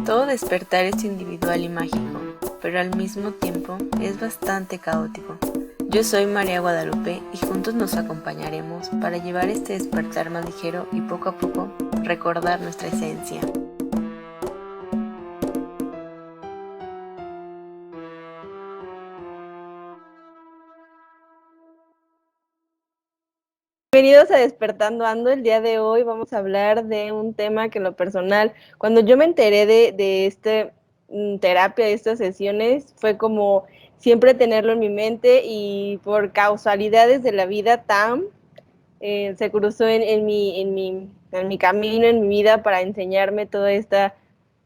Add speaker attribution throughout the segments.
Speaker 1: Todo despertar es individual y mágico, pero al mismo tiempo es bastante caótico. Yo soy María Guadalupe y juntos nos acompañaremos para llevar este despertar más ligero y poco a poco recordar nuestra esencia.
Speaker 2: Bienvenidos a Despertando Ando. El día de hoy vamos a hablar de un tema que en lo personal, cuando yo me enteré de esta terapia, de estas sesiones, fue como siempre tenerlo en mi mente y por causalidades de la vida, Tam se cruzó en mi camino, en mi vida para enseñarme toda esta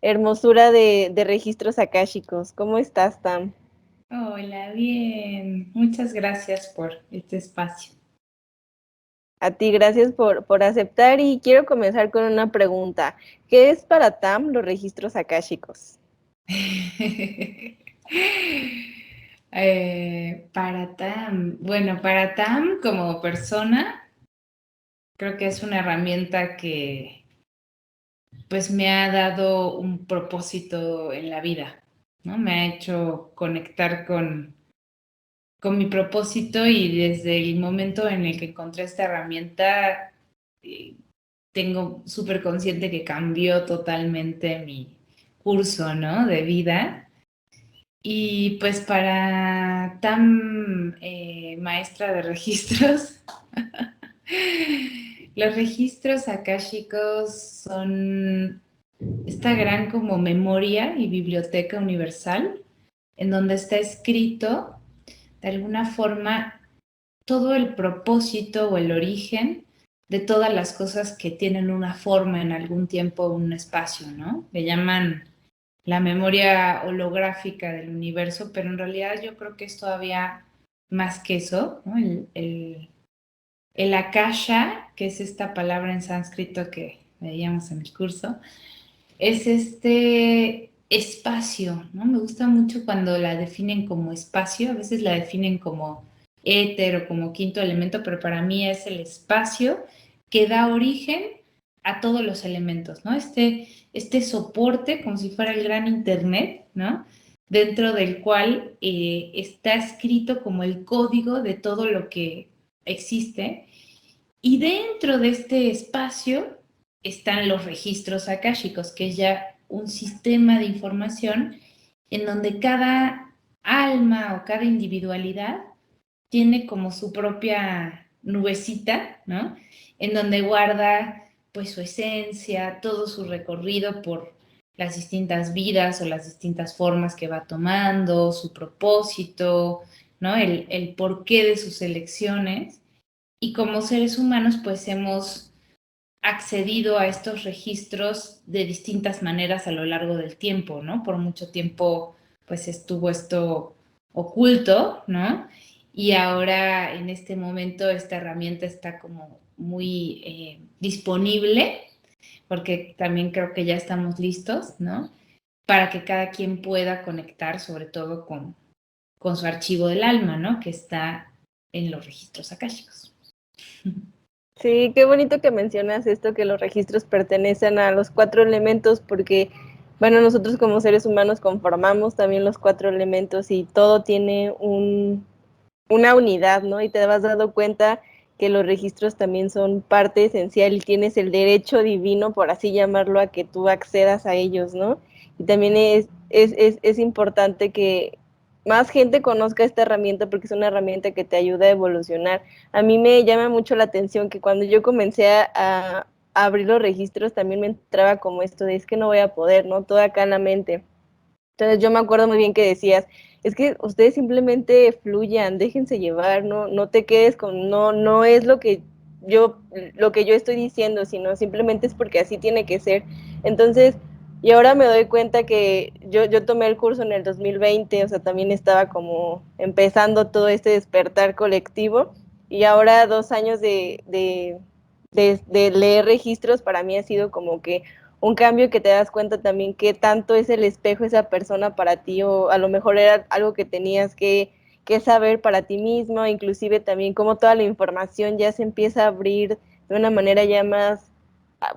Speaker 2: hermosura de registros akáshicos. ¿Cómo estás, Tam?
Speaker 3: Hola, bien. Muchas gracias por este espacio.
Speaker 2: A ti, gracias por aceptar y quiero comenzar con una pregunta. ¿Qué es para Tam los registros akáshicos?
Speaker 3: Para Tam como persona, creo que es una herramienta que pues me ha dado un propósito en la vida, ¿no? Me ha hecho conectar con mi propósito y desde el momento en el que encontré esta herramienta, eh, tengo súper consciente que cambió totalmente mi curso, ¿no? De vida. Y pues para tan maestra de registros, los registros akáshicos son esta gran como memoria y biblioteca universal en donde está escrito de alguna forma todo el propósito o el origen de todas las cosas que tienen una forma en algún tiempo o un espacio, ¿no? Le llaman la memoria holográfica del universo, pero en realidad yo creo que es todavía más que eso, ¿no? El akasha, que es esta palabra en sánscrito que veíamos en el curso, es este espacio, ¿no? Me gusta mucho cuando la definen como espacio, a veces la definen como éter o como quinto elemento, pero para mí es el espacio que da origen a todos los elementos, ¿no? Este soporte, como si fuera el gran internet, ¿no? Dentro del cual está escrito como el código de todo lo que existe. Y dentro de este espacio están los registros akáshicos, que es ya un sistema de información en donde cada alma o cada individualidad tiene como su propia nubecita, ¿no? En donde guarda pues su esencia, todo su recorrido por las distintas vidas o las distintas formas que va tomando, su propósito, ¿no? El porqué de sus elecciones. Y como seres humanos pues hemos accedido a estos registros de distintas maneras a lo largo del tiempo, ¿no? Por mucho tiempo pues estuvo esto oculto, ¿no? Y ahora en este momento esta herramienta está como muy disponible, porque también creo que ya estamos listos, ¿no? Para que cada quien pueda conectar sobre todo con su archivo del alma, ¿no? Que está en los registros akáshicos.
Speaker 2: Sí, qué bonito que mencionas esto, que los registros pertenecen a los 4 elementos, porque, bueno, nosotros como seres humanos conformamos también los 4 elementos y todo tiene una unidad, ¿no? Y te has dado cuenta que los registros también son parte esencial y tienes el derecho divino, por así llamarlo, a que tú accedas a ellos, ¿no? Y también es importante que más gente conozca esta herramienta porque es una herramienta que te ayuda a evolucionar. A mí me llama mucho la atención que cuando yo comencé a abrir los registros también me entraba como esto de es que no voy a poder, ¿no? Todo acá en la mente. Entonces yo me acuerdo muy bien que decías, es que ustedes simplemente fluyan, déjense llevar, no te quedes con, no es lo que yo estoy diciendo, sino simplemente es porque así tiene que ser. Entonces, y ahora me doy cuenta que yo tomé el curso en el 2020, o sea, también estaba como empezando todo este despertar colectivo, y ahora 2 años de leer registros para mí ha sido como que un cambio que te das cuenta también que tanto es el espejo esa persona para ti, o a lo mejor era algo que tenías que saber para ti mismo, inclusive también como toda la información ya se empieza a abrir de una manera ya más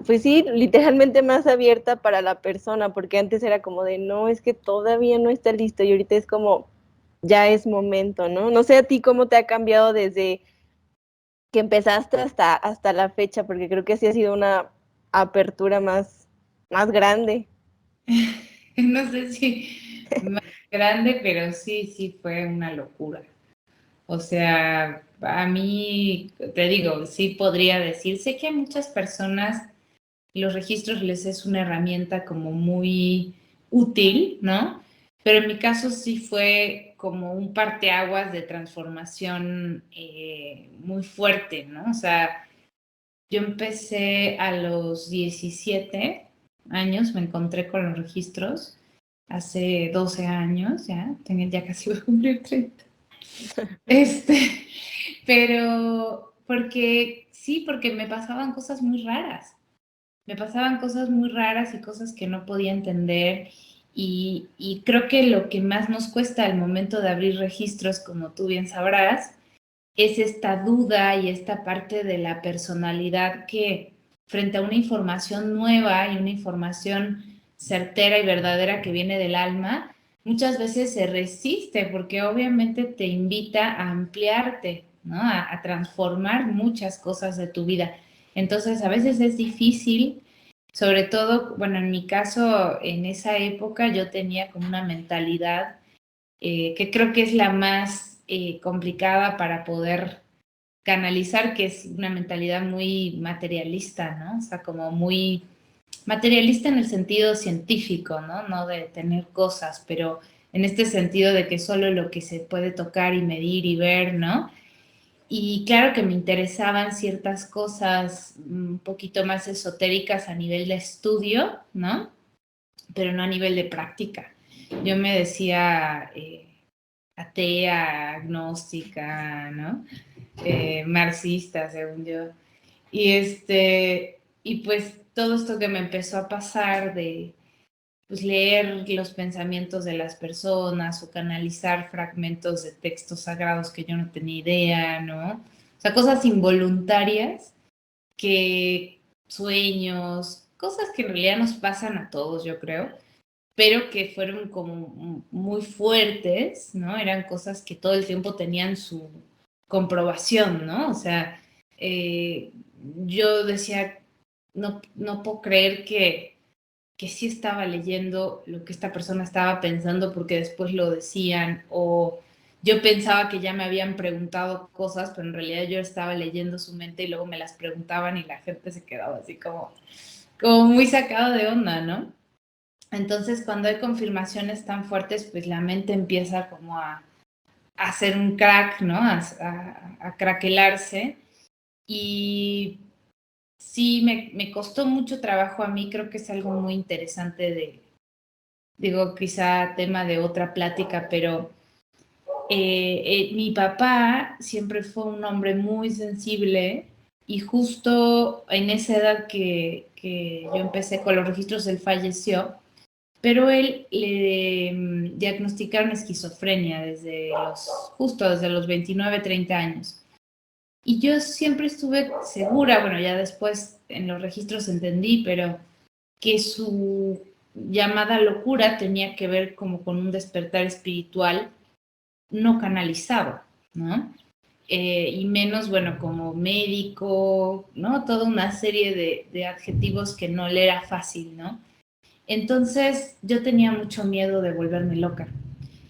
Speaker 2: pues sí, literalmente más abierta para la persona, porque antes era como de, no, es que todavía no está listo y ahorita es como, ya es momento, ¿no? No sé a ti cómo te ha cambiado desde que empezaste hasta la fecha, porque creo que sí ha sido una apertura más grande.
Speaker 3: No sé si más grande, pero sí fue una locura. O sea, a mí, te digo, sí podría decir, sé que a muchas personas los registros les es una herramienta como muy útil, ¿no? Pero en mi caso sí fue como un parteaguas de transformación muy fuerte, ¿no? O sea, yo empecé a los 17 años, me encontré con los registros, hace 12 años ya, tenía, ya casi voy a cumplir 30. Este, pero porque sí, porque me pasaban cosas muy raras. Me pasaban cosas muy raras y cosas que no podía entender. Y creo que lo que más nos cuesta al momento de abrir registros, como tú bien sabrás, es esta duda y esta parte de la personalidad que frente a una información nueva y una información certera y verdadera que viene del alma, muchas veces se resiste porque obviamente te invita a ampliarte, ¿no? A transformar muchas cosas de tu vida. Entonces, a veces es difícil, sobre todo, bueno, en mi caso, en esa época yo tenía como una mentalidad que creo que es la más complicada para poder canalizar, que es una mentalidad muy materialista, ¿no? O sea, como muy materialista en el sentido científico, ¿no? No de tener cosas, pero en este sentido de que solo lo que se puede tocar y medir y ver, ¿no? Y claro que me interesaban ciertas cosas un poquito más esotéricas a nivel de estudio, ¿no? Pero no a nivel de práctica. Yo me decía atea, agnóstica, ¿no? Marxista, según yo. Y pues todo esto que me empezó a pasar de pues, leer los pensamientos de las personas o canalizar fragmentos de textos sagrados que yo no tenía idea, ¿no? O sea, cosas involuntarias que sueños, cosas que en realidad nos pasan a todos, yo creo, pero que fueron como muy fuertes, ¿no? Eran cosas que todo el tiempo tenían su comprobación, ¿no? O sea, eh, yo decía, no puedo creer que sí estaba leyendo lo que esta persona estaba pensando porque después lo decían, o yo pensaba que ya me habían preguntado cosas, pero en realidad yo estaba leyendo su mente y luego me las preguntaban y la gente se quedaba así como muy sacado de onda, ¿no? Entonces, cuando hay confirmaciones tan fuertes, pues la mente empieza como a hacer un crack, ¿no? A craquelarse. Y sí, me costó mucho trabajo a mí, creo que es algo muy interesante digo, quizá tema de otra plática, pero mi papá siempre fue un hombre muy sensible y justo en esa edad que yo empecé con los registros, él falleció. Pero él le diagnosticaron esquizofrenia justo desde los 29, 30 años. Y yo siempre estuve segura, bueno, ya después en los registros entendí, pero que su llamada locura tenía que ver como con un despertar espiritual no canalizado, ¿no? Y menos, bueno, como médico, ¿no? Toda una serie de adjetivos que no le era fácil, ¿no? Entonces yo tenía mucho miedo de volverme loca,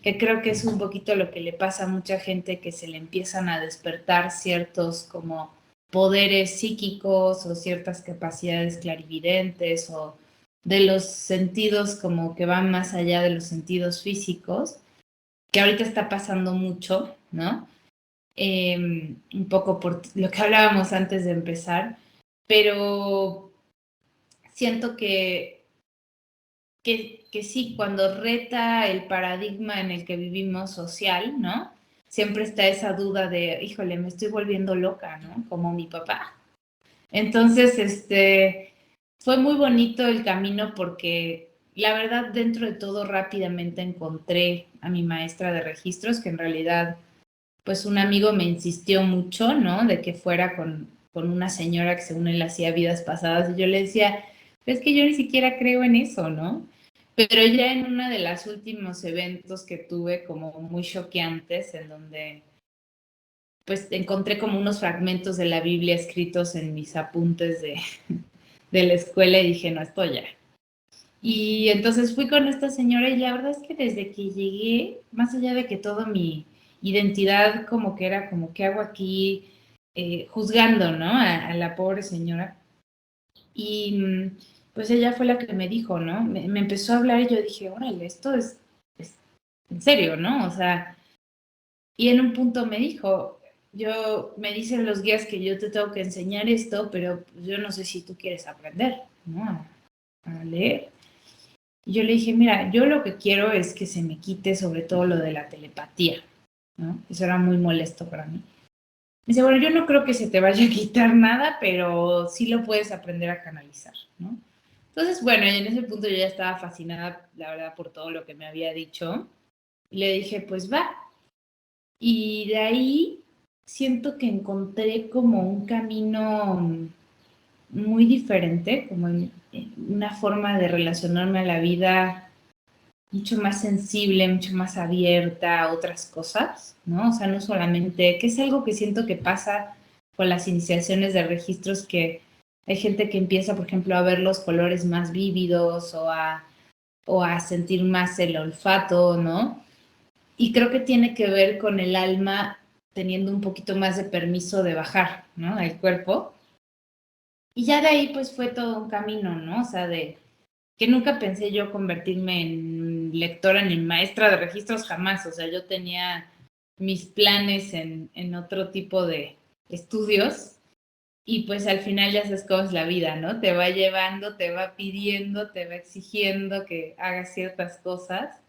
Speaker 3: que creo que es un poquito lo que le pasa a mucha gente que se le empiezan a despertar ciertos como poderes psíquicos o ciertas capacidades clarividentes o de los sentidos como que van más allá de los sentidos físicos, que ahorita está pasando mucho, ¿no? Un poco por lo que hablábamos antes de empezar, pero siento que sí, cuando reta el paradigma en el que vivimos social, ¿no? Siempre está esa duda de, híjole, me estoy volviendo loca, ¿no? Como mi papá. Entonces, fue muy bonito el camino porque la verdad, dentro de todo, rápidamente encontré a mi maestra de registros, que en realidad, pues un amigo me insistió mucho, ¿no? De que fuera con una señora que según él hacía vidas pasadas, y yo le decía, es que yo ni siquiera creo en eso, ¿no? Pero ya en uno de los últimos eventos que tuve como muy choqueantes, en donde pues encontré como unos fragmentos de la Biblia escritos en mis apuntes de la escuela y dije, no, esto ya. Y entonces fui con esta señora y la verdad es que desde que llegué, más allá de que toda mi identidad como que era como, ¿qué hago aquí? Juzgando, ¿no? A la pobre señora. Y pues ella fue la que me dijo, ¿no? Me empezó a hablar y yo dije, órale, esto es en serio, ¿no? O sea, y en un punto me dijo, me dicen los guías que yo te tengo que enseñar esto, pero yo no sé si tú quieres aprender, ¿no? A leer. Y yo le dije, mira, yo lo que quiero es que se me quite sobre todo lo de la telepatía, ¿no? Eso era muy molesto para mí. Me dice, bueno, yo no creo que se te vaya a quitar nada, pero sí lo puedes aprender a canalizar, ¿no? Entonces, bueno, y en ese punto yo ya estaba fascinada, la verdad, por todo lo que me había dicho. Y le dije, pues va. Y de ahí siento que encontré como un camino muy diferente, como en una forma de relacionarme a la vida mucho más sensible, mucho más abierta a otras cosas, ¿no? O sea, no solamente, que es algo que siento que pasa con las iniciaciones de registros, que hay gente que empieza, por ejemplo, a ver los colores más vívidos o a sentir más el olfato, ¿no? Y creo que tiene que ver con el alma teniendo un poquito más de permiso de bajar, ¿no? Al cuerpo. Y ya de ahí pues fue todo un camino, ¿no? O sea, de que nunca pensé yo convertirme en lectora ni maestra de registros jamás. O sea, yo tenía mis planes en otro tipo de estudios y pues al final ya sabes cómo es la vida, ¿no? Te va llevando, te va pidiendo, te va exigiendo que hagas ciertas cosas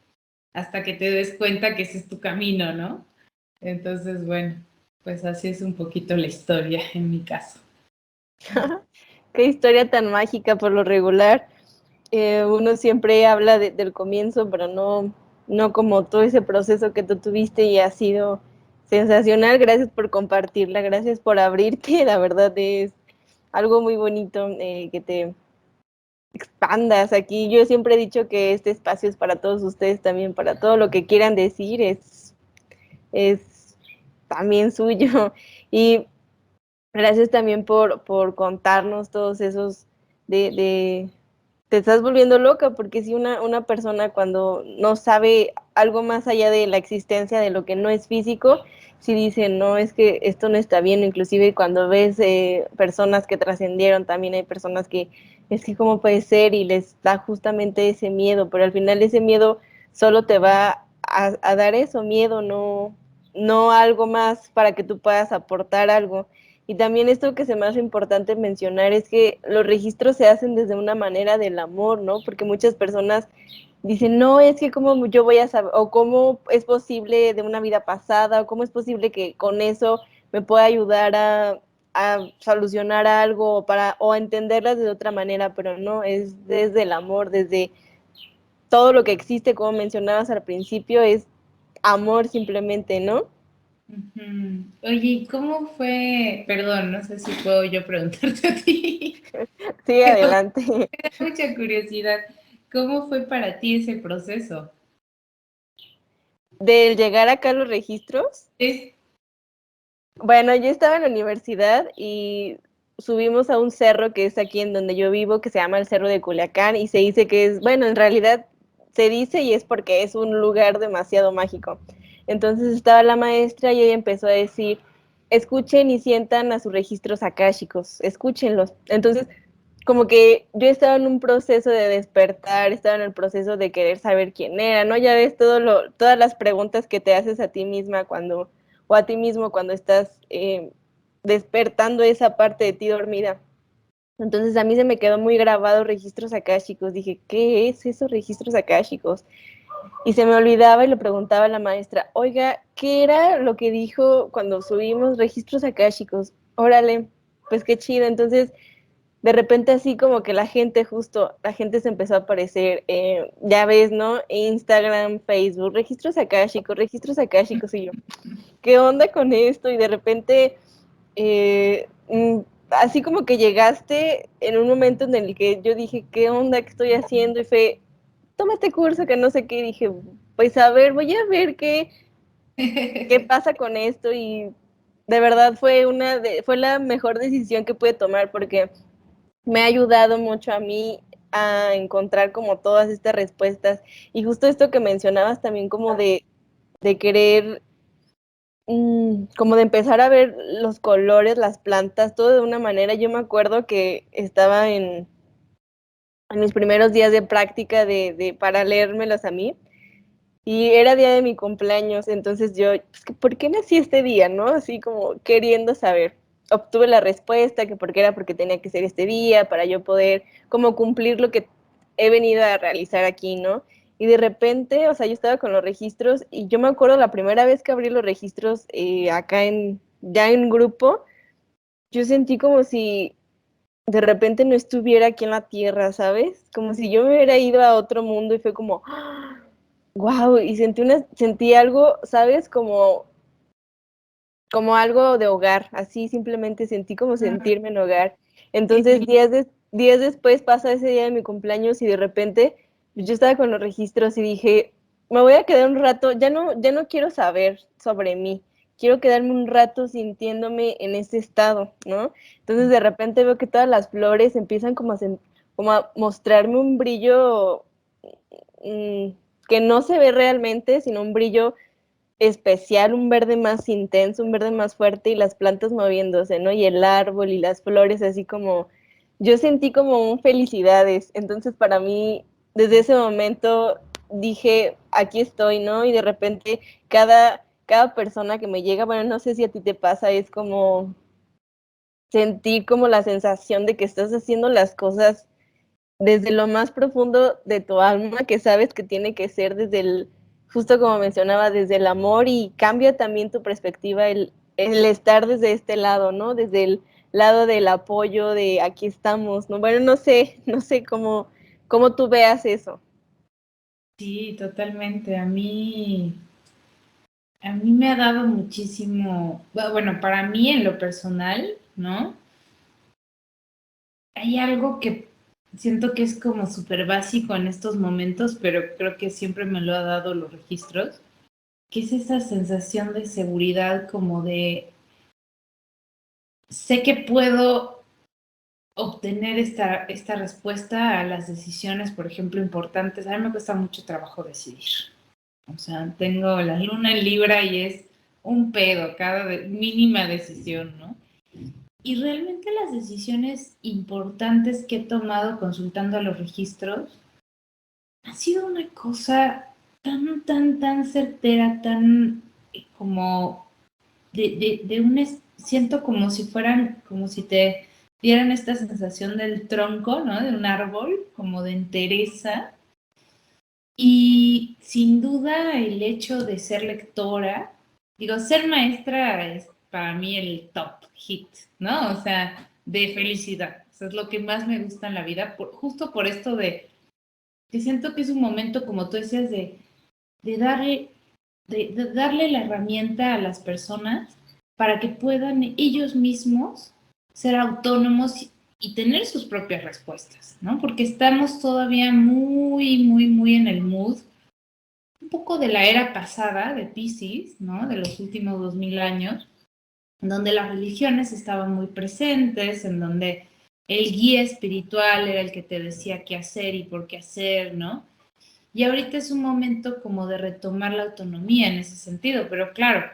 Speaker 3: hasta que te des cuenta que ese es tu camino, ¿no? Entonces, bueno, pues así es un poquito la historia en mi caso.
Speaker 2: Qué historia tan mágica por lo regular. Uno siempre habla del comienzo, pero no como todo ese proceso que tú tuviste y ha sido sensacional. Gracias por compartirla, gracias por abrirte. La verdad es algo muy bonito que te expandas aquí. Yo siempre he dicho que este espacio es para todos ustedes también, para todo lo que quieran decir, es también suyo. Y gracias también por contarnos todos esos de te estás volviendo loca, porque si una persona cuando no sabe algo más allá de la existencia de lo que no es físico, si dice, no, es que esto no está bien, inclusive cuando ves personas que trascendieron, también hay personas que, es que cómo puede ser, y les da justamente ese miedo, pero al final ese miedo solo te va a dar eso, miedo, no algo más para que tú puedas aportar algo. Y también esto que se me hace importante mencionar es que los registros se hacen desde una manera del amor, ¿no? Porque muchas personas dicen, no, es que cómo yo voy a saber, o cómo es posible de una vida pasada, o cómo es posible que con eso me pueda ayudar a solucionar algo o a entenderlas de otra manera, pero no, es desde el amor, desde todo lo que existe, como mencionabas al principio, es amor simplemente, ¿no?
Speaker 3: Uh-huh. Oye, ¿y cómo fue? Perdón, no sé si puedo yo preguntarte a ti.
Speaker 2: Sí,
Speaker 3: Pero me
Speaker 2: adelante.
Speaker 3: da mucha curiosidad. ¿Cómo fue para ti ese proceso?
Speaker 2: Del llegar acá a los registros,
Speaker 3: Sí.
Speaker 2: bueno, yo estaba en la universidad y subimos a un cerro que es aquí en donde yo vivo, que se llama el Cerro de Culiacán, y se dice que es, bueno, en realidad se dice y es porque es un lugar demasiado mágico. Entonces estaba la maestra y ella empezó a decir, escuchen y sientan a sus registros akáshicos, escúchenlos. Entonces, como que yo estaba en un proceso de despertar, estaba en el proceso de querer saber quién era, ¿no? Ya ves todas las preguntas que te haces a ti misma o a ti mismo cuando estás despertando esa parte de ti dormida. Entonces a mí se me quedó muy grabado registros akáshicos. Dije, ¿qué es esos registros akáshicos? Y se me olvidaba y le preguntaba a la maestra, oiga, ¿qué era lo que dijo cuando subimos registros akáshicos? Órale, pues qué chido. Entonces de repente así como que la gente se empezó a aparecer, ya ves, ¿no? Instagram, Facebook, registros akáshicos, y yo, ¿qué onda con esto? Y de repente así como que llegaste en un momento en el que yo dije, ¿qué onda? ¿Qué estoy haciendo? Y fue, toma este curso que no sé qué. Y dije, pues a ver, voy a ver qué pasa con esto. Y de verdad fue la mejor decisión que pude tomar porque me ha ayudado mucho a mí a encontrar como todas estas respuestas. Y justo esto que mencionabas también como de querer como de empezar a ver los colores, las plantas, todo de una manera. Yo me acuerdo que estaba en mis primeros días de práctica para leérmelos a mí y era día de mi cumpleaños, entonces yo, pues, ¿por qué nací este día, no? Así como queriendo saber. Obtuve la respuesta que porque tenía que ser este día para yo poder como cumplir lo que he venido a realizar aquí, ¿no? Y de repente, o sea, yo estaba con los registros y yo me acuerdo la primera vez que abrí los registros acá ya en grupo, yo sentí como si de repente no estuviera aquí en la tierra, ¿sabes? Como si yo me hubiera ido a otro mundo y fue como, wow, y sentí algo, ¿sabes? Como algo de hogar, así simplemente sentí como sentirme en hogar. Entonces, días después pasa ese día de mi cumpleaños y de repente yo estaba con los registros y dije, me voy a quedar un rato, ya no quiero saber sobre mí, quiero quedarme un rato sintiéndome en ese estado, ¿no? Entonces de repente veo que todas las flores empiezan como a mostrarme un brillo mm, que no se ve realmente, sino un brillo especial, un verde más intenso, un verde más fuerte y las plantas moviéndose, ¿no? Y el árbol y las flores así como, yo sentí como un felicidades. Entonces para mí, desde ese momento dije, aquí estoy, ¿no? Y de repente cada persona que me llega, bueno, no sé si a ti te pasa, es como sentir como la sensación de que estás haciendo las cosas desde lo más profundo de tu alma, que sabes que tiene que ser justo como mencionaba, desde el amor y cambia también tu perspectiva el estar desde este lado, ¿no? Desde el lado del apoyo, de aquí estamos, ¿no? Bueno, no sé cómo tú veas eso.
Speaker 3: Sí, totalmente. A mí me ha dado muchísimo, bueno, para mí en lo personal, ¿no? Hay algo que siento que es como súper básico en estos momentos, pero creo que siempre me lo ha dado los registros, que es esa sensación de seguridad como de, sé que puedo obtener esta respuesta a las decisiones, por ejemplo, importantes. A mí me cuesta mucho trabajo decidir. O sea, tengo la luna en Libra y es un pedo cada mínima decisión, ¿no? Y realmente las decisiones importantes que he tomado consultando a los registros ha sido una cosa tan certera, tan como siento como si fueran, como si te dieran esta sensación del tronco, ¿no? De un árbol, como de entereza. Y sin duda el hecho de ser lectora, digo, ser maestra es para mí el top hit, ¿no? O sea, de felicidad. Eso es lo que más me gusta en la vida, justo por esto que siento que es un momento, como tú decías, de darle, de darle la herramienta a las personas para que puedan ellos mismos ser autónomos y tener sus propias respuestas, ¿no? Porque estamos todavía muy en el mood un poco de la era pasada de Piscis, ¿no? De los últimos 2000 años, en donde las religiones estaban muy presentes, en donde el guía espiritual era el que te decía qué hacer y por qué hacer, ¿no? Y ahorita es un momento como de retomar la autonomía en ese sentido, pero claro,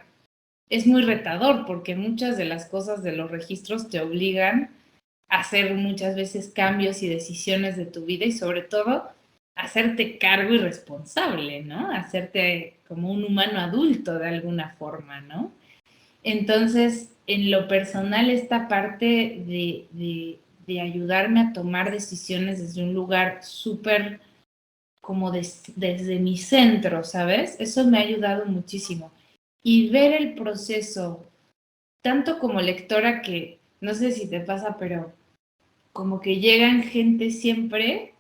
Speaker 3: es muy retador porque muchas de las cosas de los registros te obligan a hacer muchas veces cambios y decisiones de tu vida y sobre todo hacerte cargo y responsable, ¿no? Hacerte como un humano adulto de alguna forma, ¿no? Entonces, en lo personal, esta parte de ayudarme a tomar decisiones desde un lugar súper como desde mi centro, ¿sabes? Eso me ha ayudado muchísimo. Y ver el proceso, tanto como lectora que, no sé si te pasa, pero como que llegan gente siempre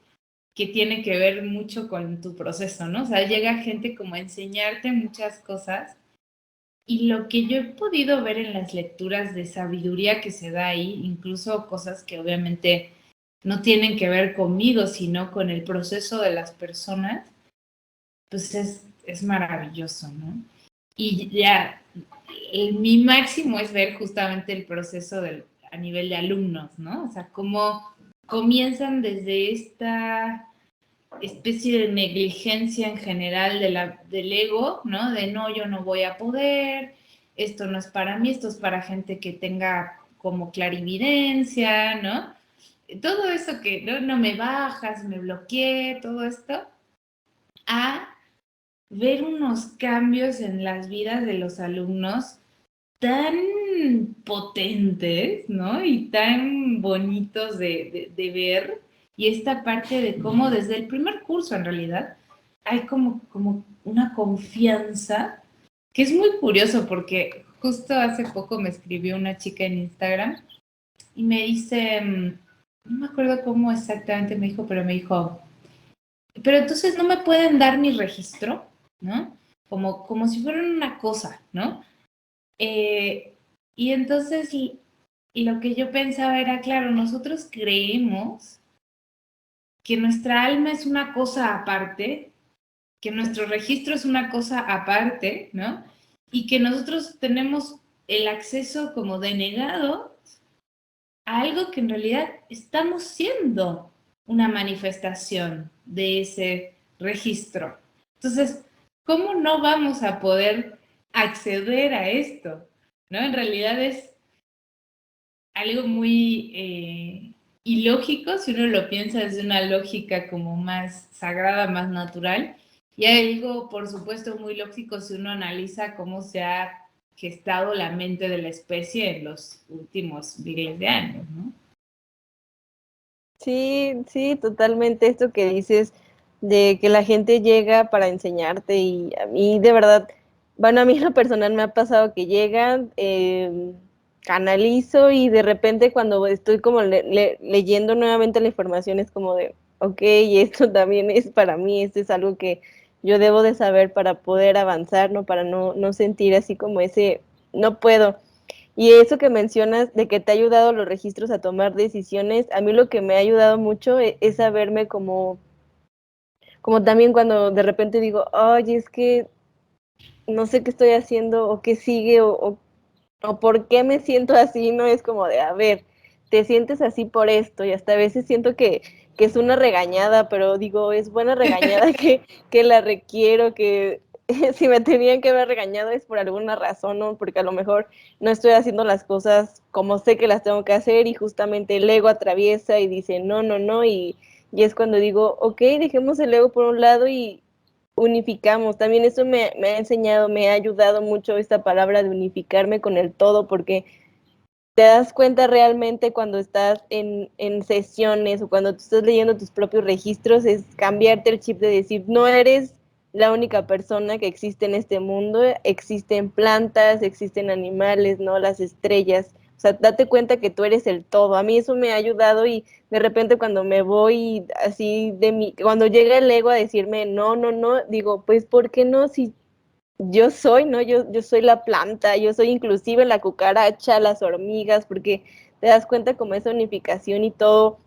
Speaker 3: que tiene que ver mucho con tu proceso, ¿no? O sea, llega gente como a enseñarte muchas cosas Y lo que yo he podido ver en las lecturas de sabiduría que se da ahí, incluso cosas que obviamente no tienen que ver conmigo, sino con el proceso de las personas, pues es maravilloso, ¿no? Y ya, mi máximo es ver justamente el proceso a nivel de alumnos, ¿no? O sea, cómo comienzan desde esta especie de negligencia en general del ego, ¿no? De no, yo no voy a poder, esto no es para mí, esto es para gente que tenga como clarividencia, ¿no? Todo eso que no me bajas, me bloqueé, todo esto, a ver unos cambios en las vidas de los alumnos tan potentes, ¿no? Y tan bonitos de ver. Y esta parte de cómo desde el primer curso, en realidad, hay como una confianza que es muy curioso porque justo hace poco me escribió una chica en Instagram y me dice, no me acuerdo cómo exactamente me dijo, pero me dijo, pero entonces no me pueden dar mi registro, ¿no? Como si fueran una cosa, ¿no? Y entonces lo que yo pensaba era, claro, nosotros creemos que nuestra alma es una cosa aparte, que nuestro registro es una cosa aparte, ¿no? Y que nosotros tenemos el acceso como denegado a algo que en realidad estamos siendo una manifestación de ese registro. Entonces, ¿cómo no vamos a poder acceder a esto? ¿No? En realidad es algo muy ilógico si uno lo piensa desde una lógica como más sagrada, más natural, y algo, por supuesto, muy lógico si uno analiza cómo se ha gestado la mente de la especie en los últimos miles de años, ¿no?
Speaker 2: Sí, sí, totalmente esto que dices de que la gente llega para enseñarte y a mí de verdad, bueno, a mí en lo personal me ha pasado que llegan, canalizo y de repente cuando estoy como leyendo nuevamente la información es como de, ok, esto también es para mí, esto es algo que yo debo de saber para poder avanzar, ¿no? Para no sentir así como ese, no puedo. Y eso que mencionas de que te ha ayudado los registros a tomar decisiones, a mí lo que me ha ayudado mucho es saberme como también cuando de repente digo, oye, es que no sé qué estoy haciendo o qué sigue o por qué me siento así, no es como de, a ver, te sientes así por esto y hasta a veces siento que es una regañada, pero digo, es buena regañada que la requiero, que si me tenían que haber regañado es por alguna razón, ¿no? Porque a lo mejor no estoy haciendo las cosas como sé que las tengo que hacer y justamente el ego atraviesa y dice, no, no, no, y es cuando digo, ok, dejemos el ego por un lado y unificamos. También eso me ha enseñado, me ha ayudado mucho esta palabra de unificarme con el todo, porque te das cuenta realmente cuando estás en sesiones o cuando tú estás leyendo tus propios registros, es cambiarte el chip de decir, no eres la única persona que existe en este mundo, existen plantas, existen animales, ¿no? Las estrellas. O sea, date cuenta que tú eres el todo. A mí eso me ha ayudado y de repente cuando me voy así de mí, cuando llega el ego a decirme, no, no, no, digo, pues, ¿por qué no? Si yo soy, ¿no? Yo soy la planta, yo soy inclusive la cucaracha, las hormigas, porque te das cuenta como esa unificación y todo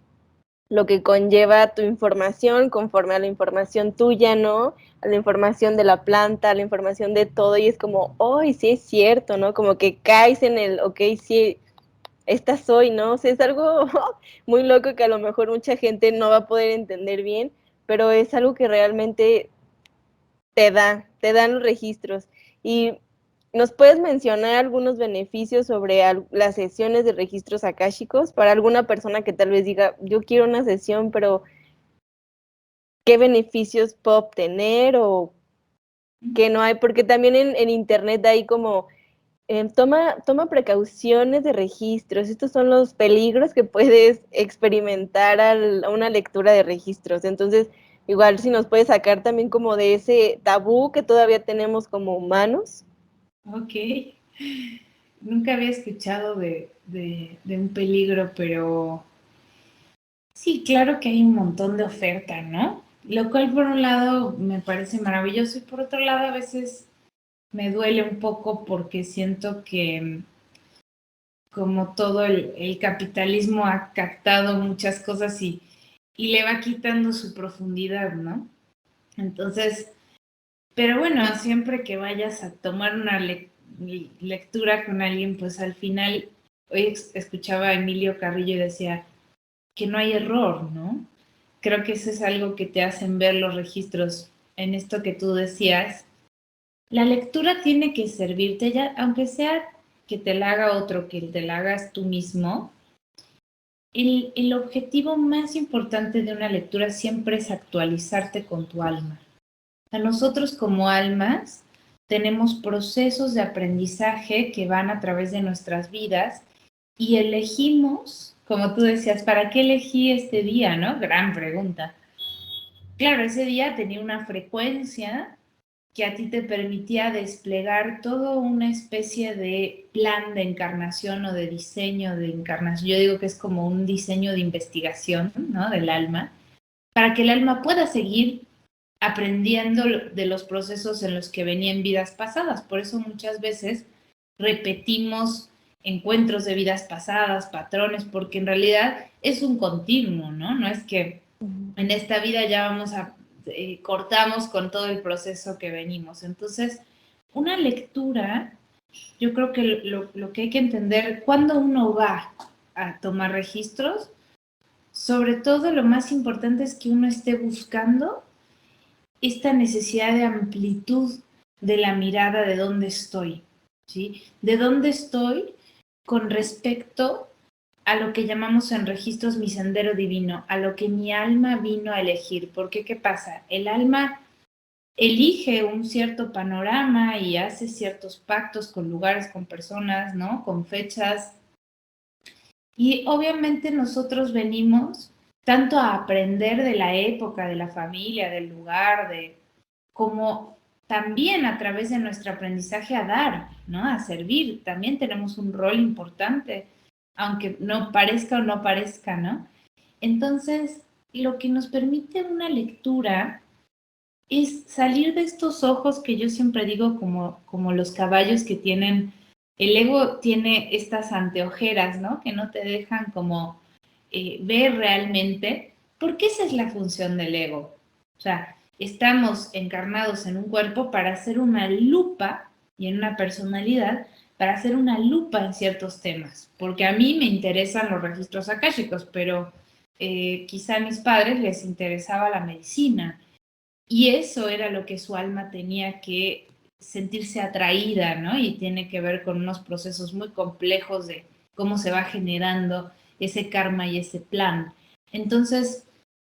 Speaker 2: lo que conlleva tu información conforme a la información tuya, ¿no? A la información de la planta, a la información de todo, y es como, oh, sí es cierto, ¿no? Como que caes en el, ok, sí, esta soy, ¿no? O sea, es algo muy loco que a lo mejor mucha gente no va a poder entender bien, pero es algo que realmente te dan los registros. Y ¿nos puedes mencionar algunos beneficios sobre las sesiones de registros akáshicos para alguna persona que tal vez diga, yo quiero una sesión, pero qué beneficios puedo obtener o qué no hay? Porque también en internet hay como, toma precauciones de registros. Estos son los peligros que puedes experimentar a una lectura de registros. Entonces, igual si nos puedes sacar también como de ese tabú que todavía tenemos como humanos.
Speaker 3: Ok. Nunca había escuchado de un peligro, pero sí, claro que hay un montón de oferta, ¿no? Lo cual por un lado me parece maravilloso y por otro lado a veces me duele un poco porque siento que como todo el capitalismo ha captado muchas cosas y le va quitando su profundidad, ¿no? Entonces, pero bueno, siempre que vayas a tomar una lectura con alguien, pues al final, hoy escuchaba a Emilio Carrillo y decía que no hay error, ¿no? Creo que eso es algo que te hacen ver los registros en esto que tú decías. La lectura tiene que servirte ya, aunque sea que te la haga otro, que te la hagas tú mismo. El objetivo más importante de una lectura siempre es actualizarte con tu alma. A nosotros como almas tenemos procesos de aprendizaje que van a través de nuestras vidas y elegimos, como tú decías, ¿para qué elegí este día, no? Gran pregunta. Claro, ese día tenía una frecuencia que a ti te permitía desplegar toda una especie de plan de encarnación o de diseño de encarnación. Yo digo que es como un diseño de investigación, ¿no? Del alma, para que el alma pueda seguir aprendiendo de los procesos en los que venía en vidas pasadas. Por eso muchas veces repetimos encuentros de vidas pasadas, patrones, porque en realidad es un continuo, ¿no? No es que en esta vida ya vamos a, cortamos con todo el proceso que venimos. Entonces, una lectura, yo creo que lo que hay que entender, cuando uno va a tomar registros, sobre todo lo más importante es que uno esté buscando esta necesidad de amplitud de la mirada de dónde estoy, ¿sí? De dónde estoy con respecto a lo que llamamos en registros mi sendero divino, a lo que mi alma vino a elegir. Porque, ¿qué pasa? El alma elige un cierto panorama y hace ciertos pactos con lugares, con personas, ¿no? Con fechas. Y obviamente nosotros venimos tanto a aprender de la época, de la familia, del lugar, como también a través de nuestro aprendizaje a dar, ¿no? A servir. También tenemos un rol importante, aunque no parezca o no parezca, ¿no? Entonces, lo que nos permite una lectura es salir de estos ojos que yo siempre digo como los caballos que tienen, el ego tiene estas anteojeras, ¿no? Que no te dejan como ver realmente, porque esa es la función del ego. O sea, estamos encarnados en un cuerpo para hacer una lupa y en una personalidad para hacer una lupa en ciertos temas, porque a mí me interesan los registros akáshicos, pero quizá a mis padres les interesaba la medicina y eso era lo que su alma tenía que sentirse atraída, ¿no? Y tiene que ver con unos procesos muy complejos de cómo se va generando ese karma y ese plan. Entonces,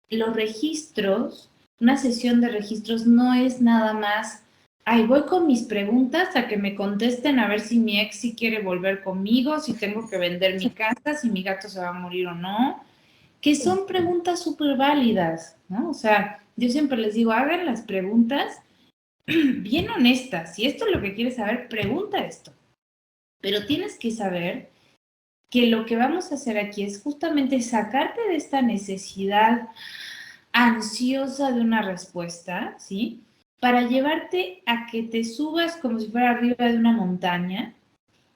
Speaker 3: los registros, una sesión de registros no es nada más, ay, voy con mis preguntas a que me contesten a ver si mi ex sí quiere volver conmigo, si tengo que vender mi casa, si mi gato se va a morir o no, que son preguntas súper válidas, ¿no? O sea, yo siempre les digo, hagan las preguntas bien honestas. Si esto es lo que quieres saber, pregunta esto. Pero tienes que saber que lo que vamos a hacer aquí es justamente sacarte de esta necesidad ansiosa de una respuesta, ¿sí? Para llevarte a que te subas como si fuera arriba de una montaña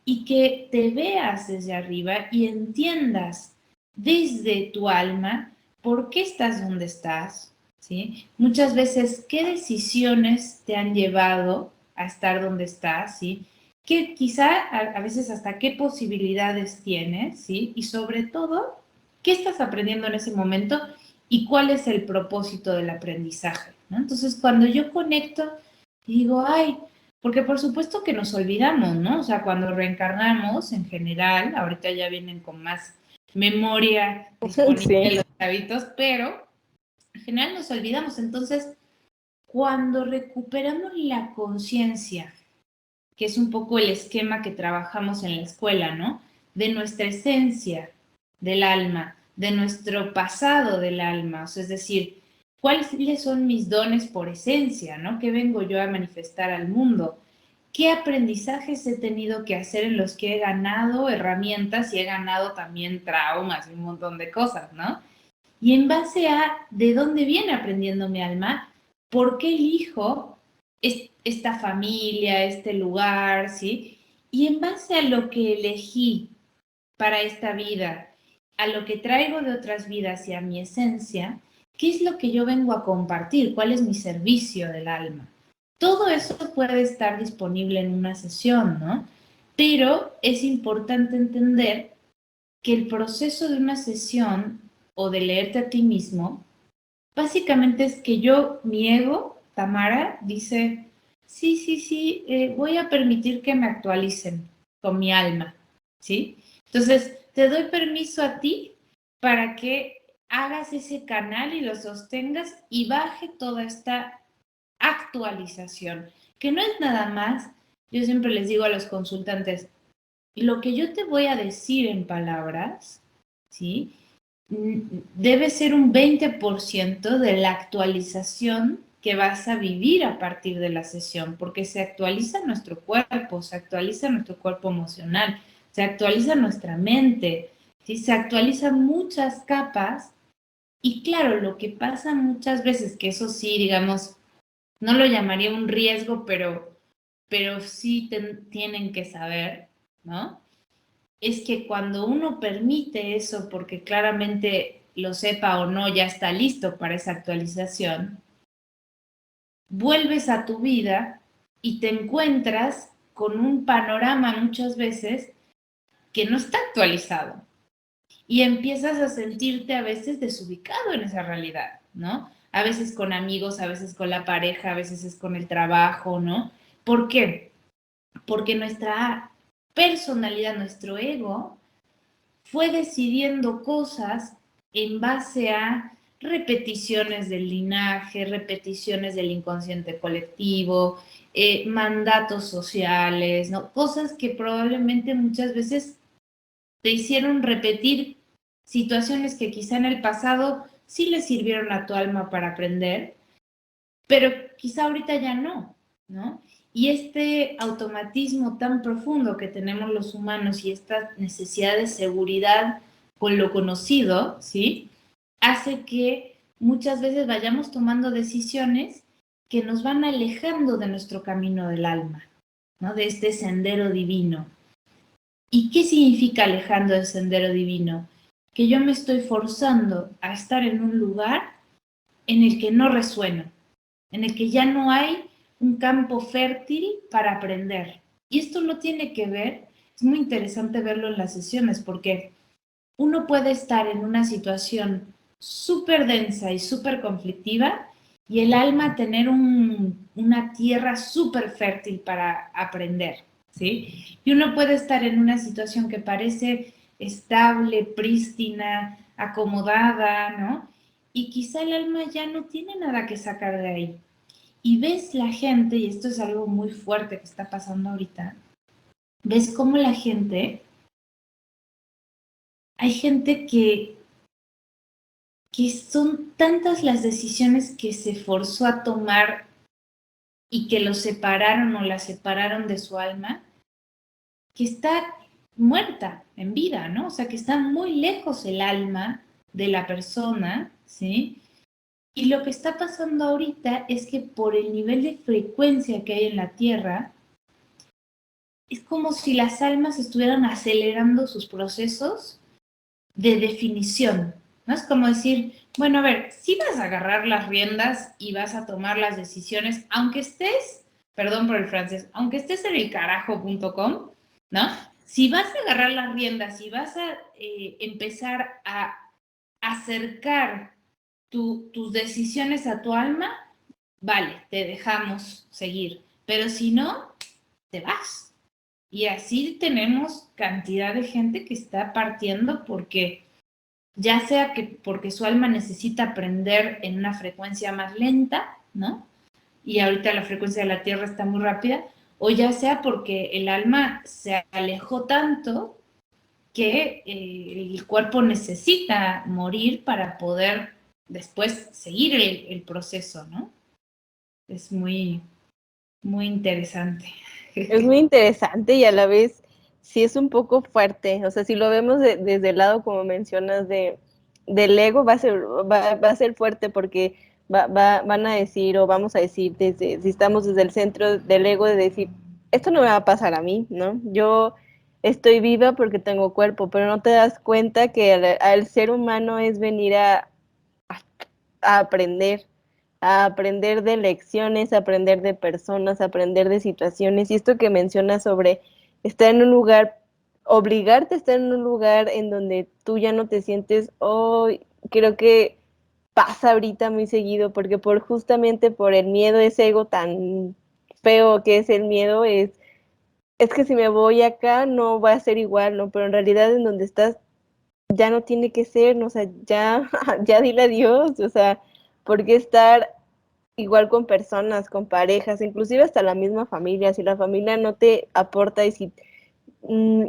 Speaker 3: y que te veas desde arriba y entiendas desde tu alma por qué estás donde estás, ¿sí? Muchas veces, ¿qué decisiones te han llevado a estar donde estás, ¿sí? Que quizá a veces hasta qué posibilidades tienes, ¿sí? Y sobre todo, ¿qué estás aprendiendo en ese momento y cuál es el propósito del aprendizaje, ¿no? Entonces, cuando yo conecto y digo, ay, porque por supuesto que nos olvidamos, ¿no? O sea, cuando reencarnamos en general, ahorita ya vienen con más memoria disponible
Speaker 2: Sí.
Speaker 3: los chavitos, pero en general nos olvidamos. Entonces, cuando recuperamos la conciencia, que es un poco el esquema que trabajamos en la escuela, ¿no? De nuestra esencia del alma, de nuestro pasado del alma, o sea, es decir, cuáles son mis dones por esencia, ¿no? ¿Qué vengo yo a manifestar al mundo? ¿Qué aprendizajes he tenido que hacer en los que he ganado herramientas y he ganado también traumas y un montón de cosas, ¿no? Y en base a de dónde viene aprendiendo mi alma, ¿por qué elijo esta familia, este lugar, ¿sí? Y en base a lo que elegí para esta vida, a lo que traigo de otras vidas y a mi esencia, ¿qué es lo que yo vengo a compartir? ¿Cuál es mi servicio del alma? Todo eso puede estar disponible en una sesión, ¿no? Pero es importante entender que el proceso de una sesión o de leerte a ti mismo, básicamente es que mi ego, Tamara, dice, sí, voy a permitir que me actualicen con mi alma, ¿sí? Entonces, te doy permiso a ti para que hagas ese canal y lo sostengas y baje toda esta actualización, que no es nada más, yo siempre les digo a los consultantes, lo que yo te voy a decir en palabras, ¿sí? Debe ser un 20% de la actualización que vas a vivir a partir de la sesión, porque se actualiza nuestro cuerpo, se actualiza nuestro cuerpo emocional, se actualiza nuestra mente, ¿sí? Se actualizan muchas capas y claro, lo que pasa muchas veces, que eso sí, digamos, no lo llamaría un riesgo, pero sí tienen que saber, ¿no? Es que cuando uno permite eso, porque claramente lo sepa o no, ya está listo para esa actualización, vuelves a tu vida y te encuentras con un panorama muchas veces que no está actualizado y empiezas a sentirte a veces desubicado en esa realidad, ¿no? A veces con amigos, a veces con la pareja, a veces es con el trabajo, ¿no? ¿Por qué? Porque nuestra personalidad, nuestro ego, fue decidiendo cosas en base a repeticiones del linaje, repeticiones del inconsciente colectivo, mandatos sociales, ¿no? Cosas que probablemente muchas veces te hicieron repetir situaciones que quizá en el pasado sí le sirvieron a tu alma para aprender, pero quizá ahorita ya no, ¿no? Y este automatismo tan profundo que tenemos los humanos y esta necesidad de seguridad con lo conocido, ¿sí? Hace que muchas veces vayamos tomando decisiones que nos van alejando de nuestro camino del alma, ¿no? De este sendero divino. ¿Y qué significa alejando del sendero divino? Que yo me estoy forzando a estar en un lugar en el que no resueno, en el que ya no hay un campo fértil para aprender. Y esto no tiene que ver, es muy interesante verlo en las sesiones, porque uno puede estar en una situación súper densa y súper conflictiva y el alma tener una tierra súper fértil para aprender, ¿sí? Y uno puede estar en una situación que parece estable, prístina, acomodada, ¿no? Y quizá el alma ya no tiene nada que sacar de ahí. Y ves la gente, y esto es algo muy fuerte que está pasando ahorita, ves cómo la gente, hay gente que son tantas las decisiones que se forzó a tomar y que lo separaron o la separaron de su alma, que está muerta en vida, ¿no? O sea, que está muy lejos el alma de la persona, ¿sí? Y lo que está pasando ahorita es que por el nivel de frecuencia que hay en la Tierra, es como si las almas estuvieran acelerando sus procesos de definición, ¿no? Es como decir, bueno, a ver, si vas a agarrar las riendas y vas a tomar las decisiones, aunque estés, perdón por el francés, aunque estés en el carajo.com, ¿no? Si vas a agarrar las riendas y vas a empezar a acercar tus decisiones a tu alma, vale, te dejamos seguir, pero si no, te vas. Y así tenemos cantidad de gente que está partiendo porque ya sea que porque su alma necesita aprender en una frecuencia más lenta, ¿no? Y ahorita la frecuencia de la Tierra está muy rápida, o ya sea porque el alma se alejó tanto que el cuerpo necesita morir para poder después seguir el proceso, ¿no? Es muy, muy interesante.
Speaker 2: Es muy interesante y a la vez sí es un poco fuerte. O sea, si lo vemos desde el lado, como mencionas, del ego, va a ser fuerte porque van a decir, o vamos a decir, si estamos desde el centro del ego, de decir, esto no me va a pasar a mí, ¿no? Yo estoy viva porque tengo cuerpo, pero no te das cuenta que al ser humano es venir a aprender, a aprender de lecciones, a aprender de personas, a aprender de situaciones. Y esto que mencionas sobre estar en un lugar, obligarte a estar en un lugar en donde tú ya no te sientes, oh, creo que pasa ahorita muy seguido, porque justamente por el miedo, ese ego tan feo que es el miedo, es que si me voy acá no va a ser igual, ¿no? Pero en realidad en donde estás ya no tiene que ser, ¿no? O sea, ya, ya dile adiós, o sea, ¿por qué estar igual con personas, con parejas, inclusive hasta la misma familia? Si la familia no te aporta y si mm,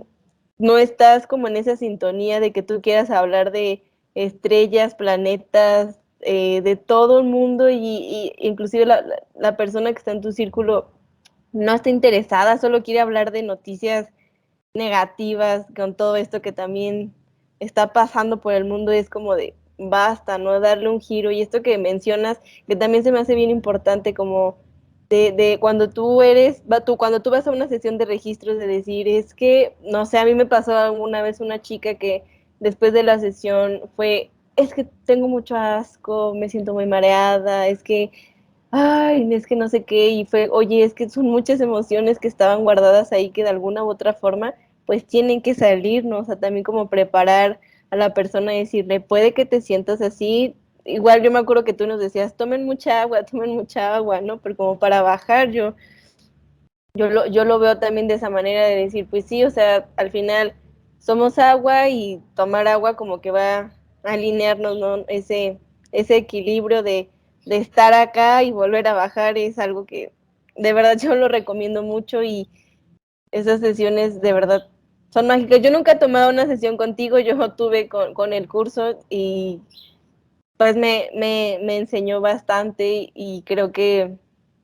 Speaker 2: no estás como en esa sintonía de que tú quieras hablar de estrellas, planetas, de todo el mundo y inclusive la persona que está en tu círculo no está interesada, solo quiere hablar de noticias negativas con todo esto que también está pasando por el mundo, es como de basta, ¿no? Darle un giro. Y esto que mencionas, que también se me hace bien importante, como de cuando tú cuando tú vas a una sesión de registros, de decir, es que, no sé, a mí me pasó alguna vez una chica que después de la sesión es que tengo mucho asco, me siento muy mareada, ay, es que no sé qué, y fue, oye, es que son muchas emociones que estaban guardadas ahí que de alguna u otra forma, pues tienen que salir, ¿no? O sea, también como preparar a la persona y decirle, puede que te sientas así. Igual yo me acuerdo que tú nos decías, tomen mucha agua, ¿no? Pero como para bajar, yo lo veo también de esa manera de decir, pues sí, o sea, al final somos agua y tomar agua como que va a alinearnos, ¿no? Ese equilibrio de estar acá y volver a bajar es algo que de verdad yo lo recomiendo mucho y esas sesiones de verdad son mágicas. Yo nunca he tomado una sesión contigo, yo tuve con el curso y pues me enseñó bastante y creo que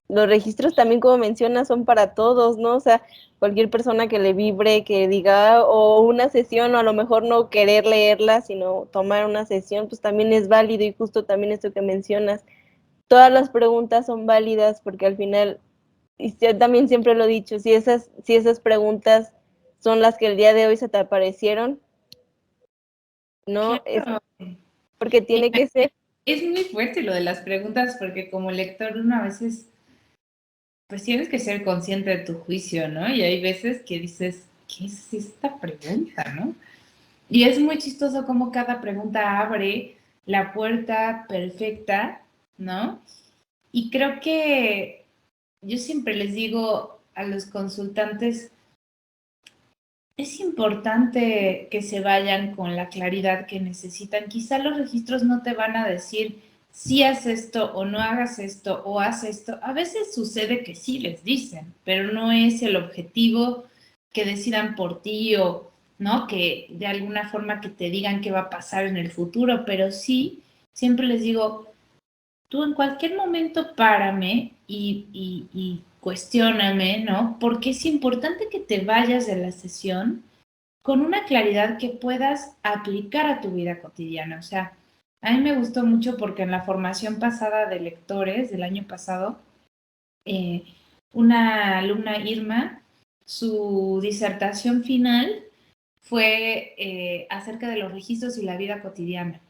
Speaker 2: los registros también, como mencionas, son para todos, ¿no? O sea, cualquier persona que le vibre, que diga, o una sesión, o a lo mejor no querer leerla, sino tomar una sesión, pues también es válido y justo también esto que mencionas. Todas las preguntas son válidas porque al final, y yo también siempre lo he dicho, si esas preguntas son las que el día de hoy se te aparecieron, ¿no? Es
Speaker 3: Claro.
Speaker 2: porque tiene que ser.
Speaker 3: Es muy fuerte lo de las preguntas porque como lector uno a veces pues tienes que ser consciente de tu juicio, ¿no? Y hay veces que dices, ¿qué es esta pregunta, no? Y es muy chistoso cómo cada pregunta abre la puerta perfecta, ¿no? Y creo que yo siempre les digo a los consultantes, es importante que se vayan con la claridad que necesitan. Quizá los registros no te van a decir si haz esto o no hagas esto o haz esto. A veces sucede que sí les dicen, pero no es el objetivo que decidan por ti o no que de alguna forma que te digan qué va a pasar en el futuro, pero sí, siempre les digo, tú en cualquier momento párame y cuestióname, ¿no? Porque es importante que te vayas de la sesión con una claridad que puedas aplicar a tu vida cotidiana. O sea, a mí me gustó mucho porque en la formación pasada de lectores del año pasado, eh, una alumna, Irma, su disertación final fue acerca de los registros y la vida cotidiana.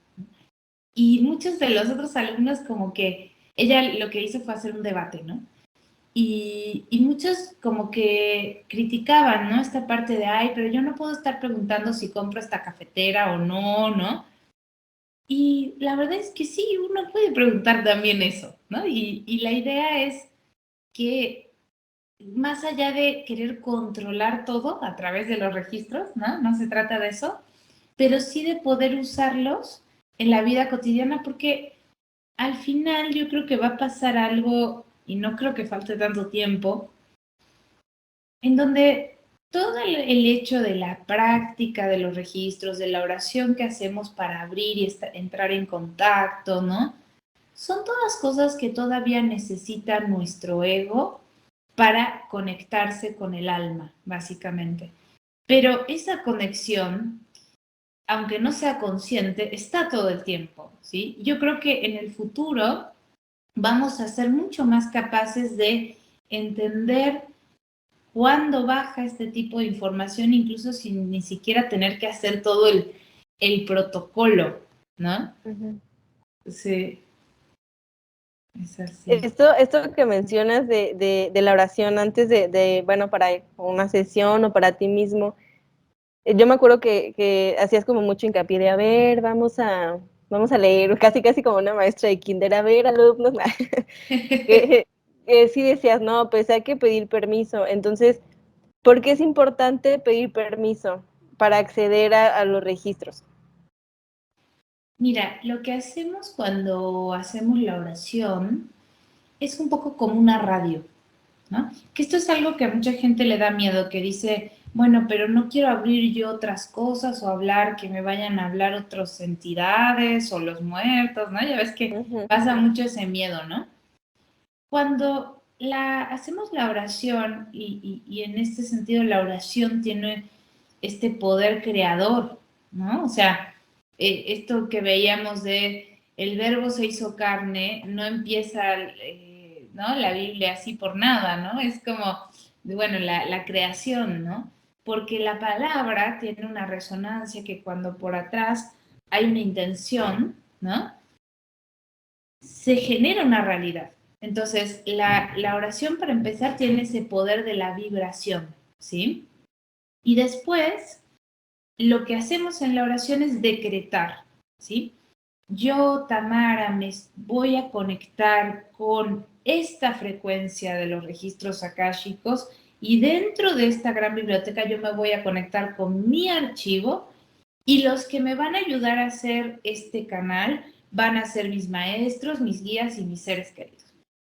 Speaker 3: Y muchos de los otros alumnos como que ella lo que hizo fue hacer un debate, ¿no? Y muchos como que criticaban, ¿no? Esta parte de, ay, pero yo no puedo estar preguntando si compro esta cafetera o no, ¿no? Y la verdad es que sí, uno puede preguntar también eso, ¿no? Y la idea es que más allá de querer controlar todo a través de los registros, ¿no? No se trata de eso, pero sí de poder usarlos en la vida cotidiana porque al final yo creo que va a pasar algo, y no creo que falte tanto tiempo, en donde todo el hecho de la práctica de los registros, de la oración que hacemos para abrir y entrar en contacto, ¿no? Son todas cosas que todavía necesita nuestro ego para conectarse con el alma, básicamente. Pero esa conexión, aunque no sea consciente, está todo el tiempo, ¿sí? Yo creo que en el futuro vamos a ser mucho más capaces de entender cuándo baja este tipo de información, incluso sin ni siquiera tener que hacer todo el protocolo, ¿no?
Speaker 2: Ujú.
Speaker 3: Sí, es así.
Speaker 2: Esto que mencionas de la oración antes bueno, para una sesión o para ti mismo, yo me acuerdo que hacías como mucho hincapié de, a ver, vamos a leer, casi casi como una maestra de kinder, a ver, alumnos, que, que sí decías, no, pues hay que pedir permiso. Entonces, ¿por qué es importante pedir permiso para acceder a los registros?
Speaker 3: Mira, lo que hacemos cuando hacemos la oración es un poco como una radio, ¿no? Que esto es algo que a mucha gente le da miedo, que dice, bueno, pero no quiero abrir yo otras cosas o hablar, que me vayan a hablar otras entidades o los muertos, ¿no? Ya ves que
Speaker 2: Ujú.
Speaker 3: pasa mucho ese miedo, ¿no? Cuando hacemos la oración y en este sentido la oración tiene este poder creador, ¿no? O sea, esto que veíamos de el verbo se hizo carne, no empieza, ¿no? La Biblia así por nada, ¿no? Es como, bueno, la creación, ¿no? Porque la palabra tiene una resonancia que cuando por atrás hay una intención, ¿no? Se genera una realidad. Entonces, la oración para empezar tiene ese poder de la vibración, ¿sí? Y después, lo que hacemos en la oración es decretar, ¿sí? Yo, Tamara, me voy a conectar con esta frecuencia de los registros akáshicos y dentro de esta gran biblioteca yo me voy a conectar con mi archivo y los que me van a ayudar a hacer este canal van a ser mis maestros, mis guías y mis seres queridos.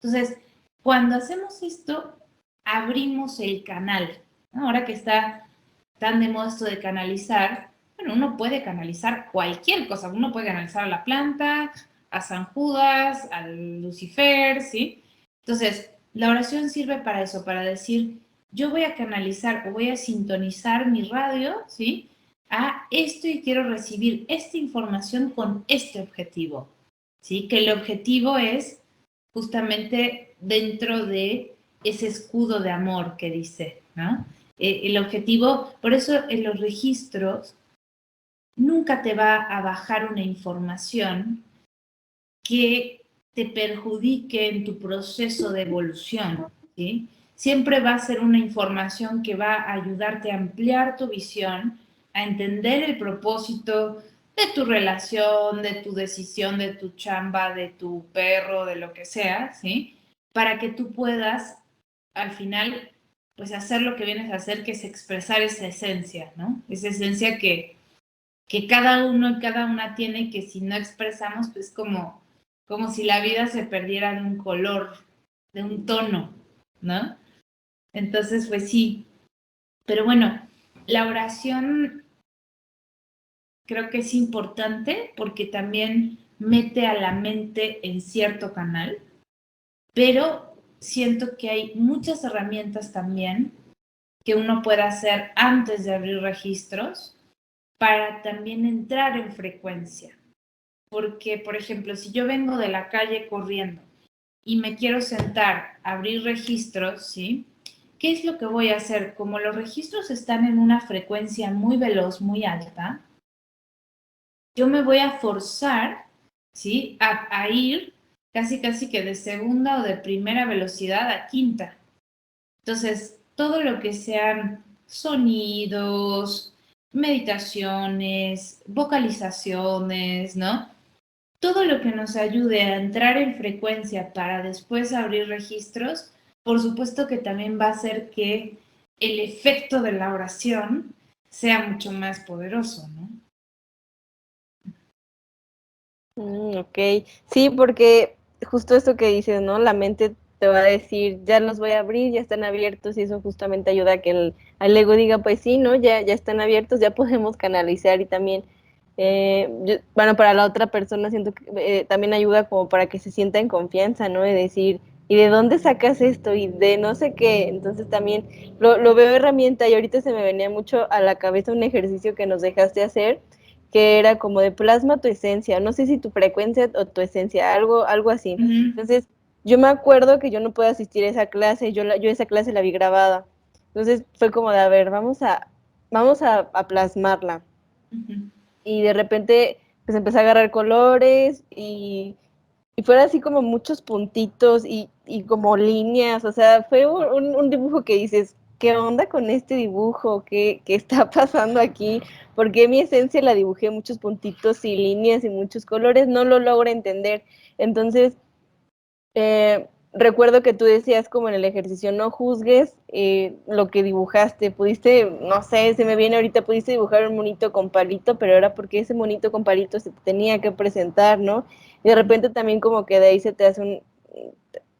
Speaker 3: Entonces, cuando hacemos esto, abrimos el canal, ¿no? Ahora que está tan de moda esto de canalizar, bueno, uno puede canalizar cualquier cosa, uno puede canalizar a la planta, a San Judas, al Lucifer, ¿sí? Entonces, la oración sirve para eso, para decir, yo voy a canalizar o voy a sintonizar mi radio, ¿sí? A esto y quiero recibir esta información con este objetivo, ¿sí? Que el objetivo es justamente dentro de ese escudo de amor que dice, ¿no? El objetivo, por eso en los registros nunca te va a bajar una información que te perjudique en tu proceso de evolución, ¿sí? Siempre va a ser una información que va a ayudarte a ampliar tu visión, a entender el propósito de tu relación, de tu decisión, de tu chamba, de tu perro, de lo que sea, ¿sí? Para que tú puedas, al final, pues hacer lo que vienes a hacer, que es expresar esa esencia, ¿no? Esa esencia que cada uno y cada una tiene, que si no expresamos, pues como si la vida se perdiera de un color, de un tono, ¿no? Entonces, pues sí. Pero bueno, la oración creo que es importante porque también mete a la mente en cierto canal, pero siento que hay muchas herramientas también que uno puede hacer antes de abrir registros para también entrar en frecuencia. Porque, por ejemplo, si yo vengo de la calle corriendo y me quiero sentar a abrir registros, ¿sí? ¿Qué es lo que voy a hacer? Como los registros están en una frecuencia muy veloz, muy alta, yo me voy a forzar, ¿sí? A ir casi casi que de segunda o de primera velocidad a quinta. Entonces, todo lo que sean sonidos, meditaciones, vocalizaciones, ¿no? Todo lo que nos ayude a entrar en frecuencia para después abrir registros, por supuesto que también va a hacer que el efecto de la oración sea mucho más poderoso, ¿no?
Speaker 2: Ok, sí, porque justo esto que dices, ¿no? La mente te va a decir, ya los voy a abrir, ya están abiertos, y eso justamente ayuda a que al ego diga, pues sí, ¿no? Ya están abiertos, ya podemos canalizar y también, bueno, para la otra persona siento que también ayuda como para que se sienta en confianza, ¿no? De decir, ¿y de dónde sacas esto? Y de no sé qué, entonces también lo veo herramienta y ahorita se me venía mucho a la cabeza un ejercicio que nos dejaste hacer que era como de plasma tu esencia, no sé si tu frecuencia o tu esencia, algo así.
Speaker 3: Uh -huh.
Speaker 2: Entonces, yo me acuerdo que yo no puedo asistir a esa clase, yo esa clase la vi grabada. Entonces fue como de, a ver, vamos a plasmarla.
Speaker 3: Ujú.
Speaker 2: Y de repente pues empecé a agarrar colores y fueron así como muchos puntitos y como líneas, o sea, fue un dibujo que dices, ¿qué onda con este dibujo? ¿Qué está pasando aquí? Porque mi esencia la dibujé muchos puntitos y líneas y muchos colores, no lo logro entender. Entonces, recuerdo que tú decías como en el ejercicio, no juzgues lo que dibujaste, pudiste, no sé, se me viene ahorita, pudiste dibujar un monito con palito, pero era porque ese monito con palito se tenía que presentar, ¿no? Y de repente también como que de ahí se te hace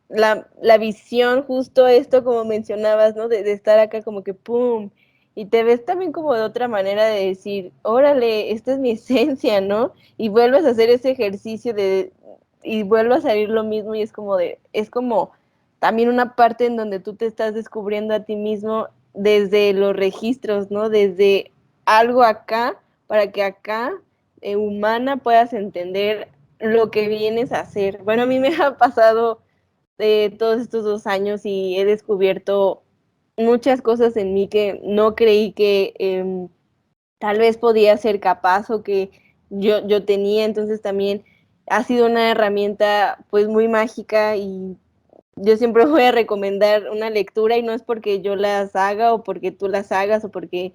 Speaker 2: la visión, justo esto como mencionabas, ¿no? De estar acá como que ¡pum! Y te ves también como de otra manera de decir, órale, esta es mi esencia, ¿no? Y vuelves a hacer ese ejercicio y vuelve a salir lo mismo y es como también una parte en donde tú te estás descubriendo a ti mismo desde los registros, ¿no? Desde algo acá, para que acá, humana, puedas entender lo que vienes a hacer. Bueno, a mí me ha pasado todos estos 2 años y he descubierto muchas cosas en mí que no creí que tal vez podía ser capaz o que yo tenía, entonces también ha sido una herramienta pues muy mágica y yo siempre voy a recomendar una lectura y no es porque yo las haga o porque tú las hagas o porque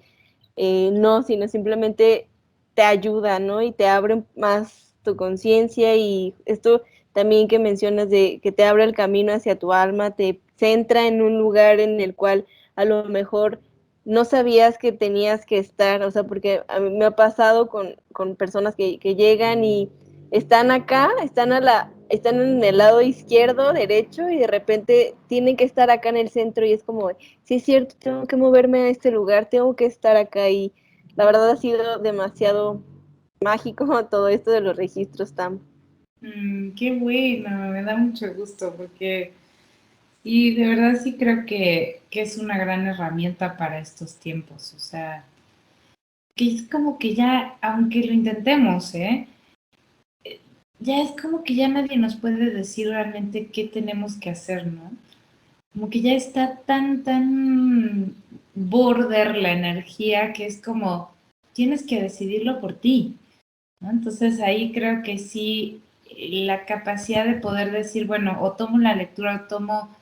Speaker 2: no, sino simplemente te ayuda, ¿no? Y te abre más tu conciencia y esto también que mencionas de que te abre el camino hacia tu alma, te centra en un lugar en el cual a lo mejor no sabías que tenías que estar, o sea, porque a mí me ha pasado con personas que llegan y están acá, están en el lado izquierdo, derecho, y de repente tienen que estar acá en el centro, y es como, sí es cierto, tengo que moverme a este lugar, tengo que estar acá, y la verdad ha sido demasiado mágico todo esto de los registros, Tam.
Speaker 3: Qué bueno, me da mucho gusto porque y de verdad sí creo que es una gran herramienta para estos tiempos. O sea, que es como que ya, aunque lo intentemos, ya es como que ya nadie nos puede decir realmente qué tenemos que hacer, ¿no? Como que ya está tan border la energía que es como, tienes que decidirlo por ti, ¿no? Entonces ahí creo que sí, la capacidad de poder decir, bueno, o tomo la lectura, o tomo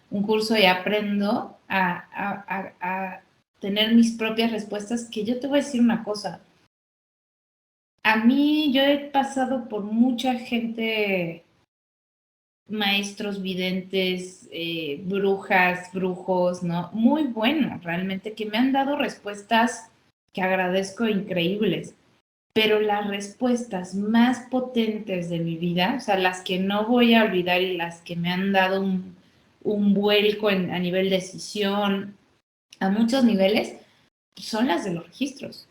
Speaker 3: un curso y aprendo a tener mis propias respuestas, que yo te voy a decir una cosa. A mí yo he pasado por mucha gente, maestros videntes, brujas, brujos, ¿no? Muy buenos, realmente, que me han dado respuestas que agradezco increíbles. Pero las respuestas más potentes de mi vida, o sea, las que no voy a olvidar y las que me han dado un vuelco a nivel de decisión, a muchos niveles, son las de los registros.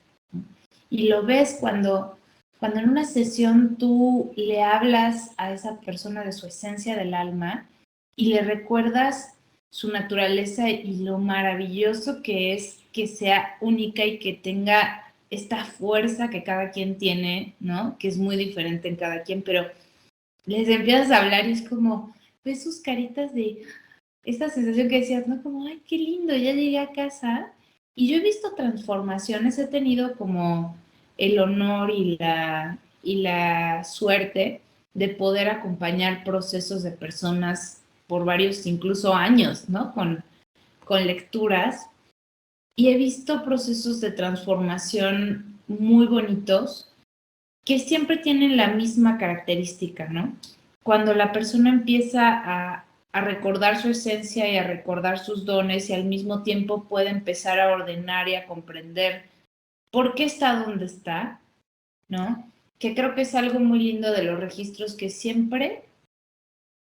Speaker 3: Y lo ves cuando en una sesión tú le hablas a esa persona de su esencia del alma y le recuerdas su naturaleza y lo maravilloso que es que sea única y que tenga esta fuerza que cada quien tiene, ¿no? Que es muy diferente en cada quien, pero les empiezas a hablar y es como, ves sus caritas de esta sensación que decías, ¿no? Como, ay, qué lindo, ya llegué a casa. Y yo he visto transformaciones, he tenido como el honor y la suerte de poder acompañar procesos de personas por varios, incluso años, ¿no? Con lecturas. Y he visto procesos de transformación muy bonitos que siempre tienen la misma característica, ¿no? Cuando la persona empieza a recordar su esencia y a recordar sus dones y al mismo tiempo puede empezar a ordenar y a comprender por qué está donde está, ¿no? Que creo que es algo muy lindo de los registros que siempre,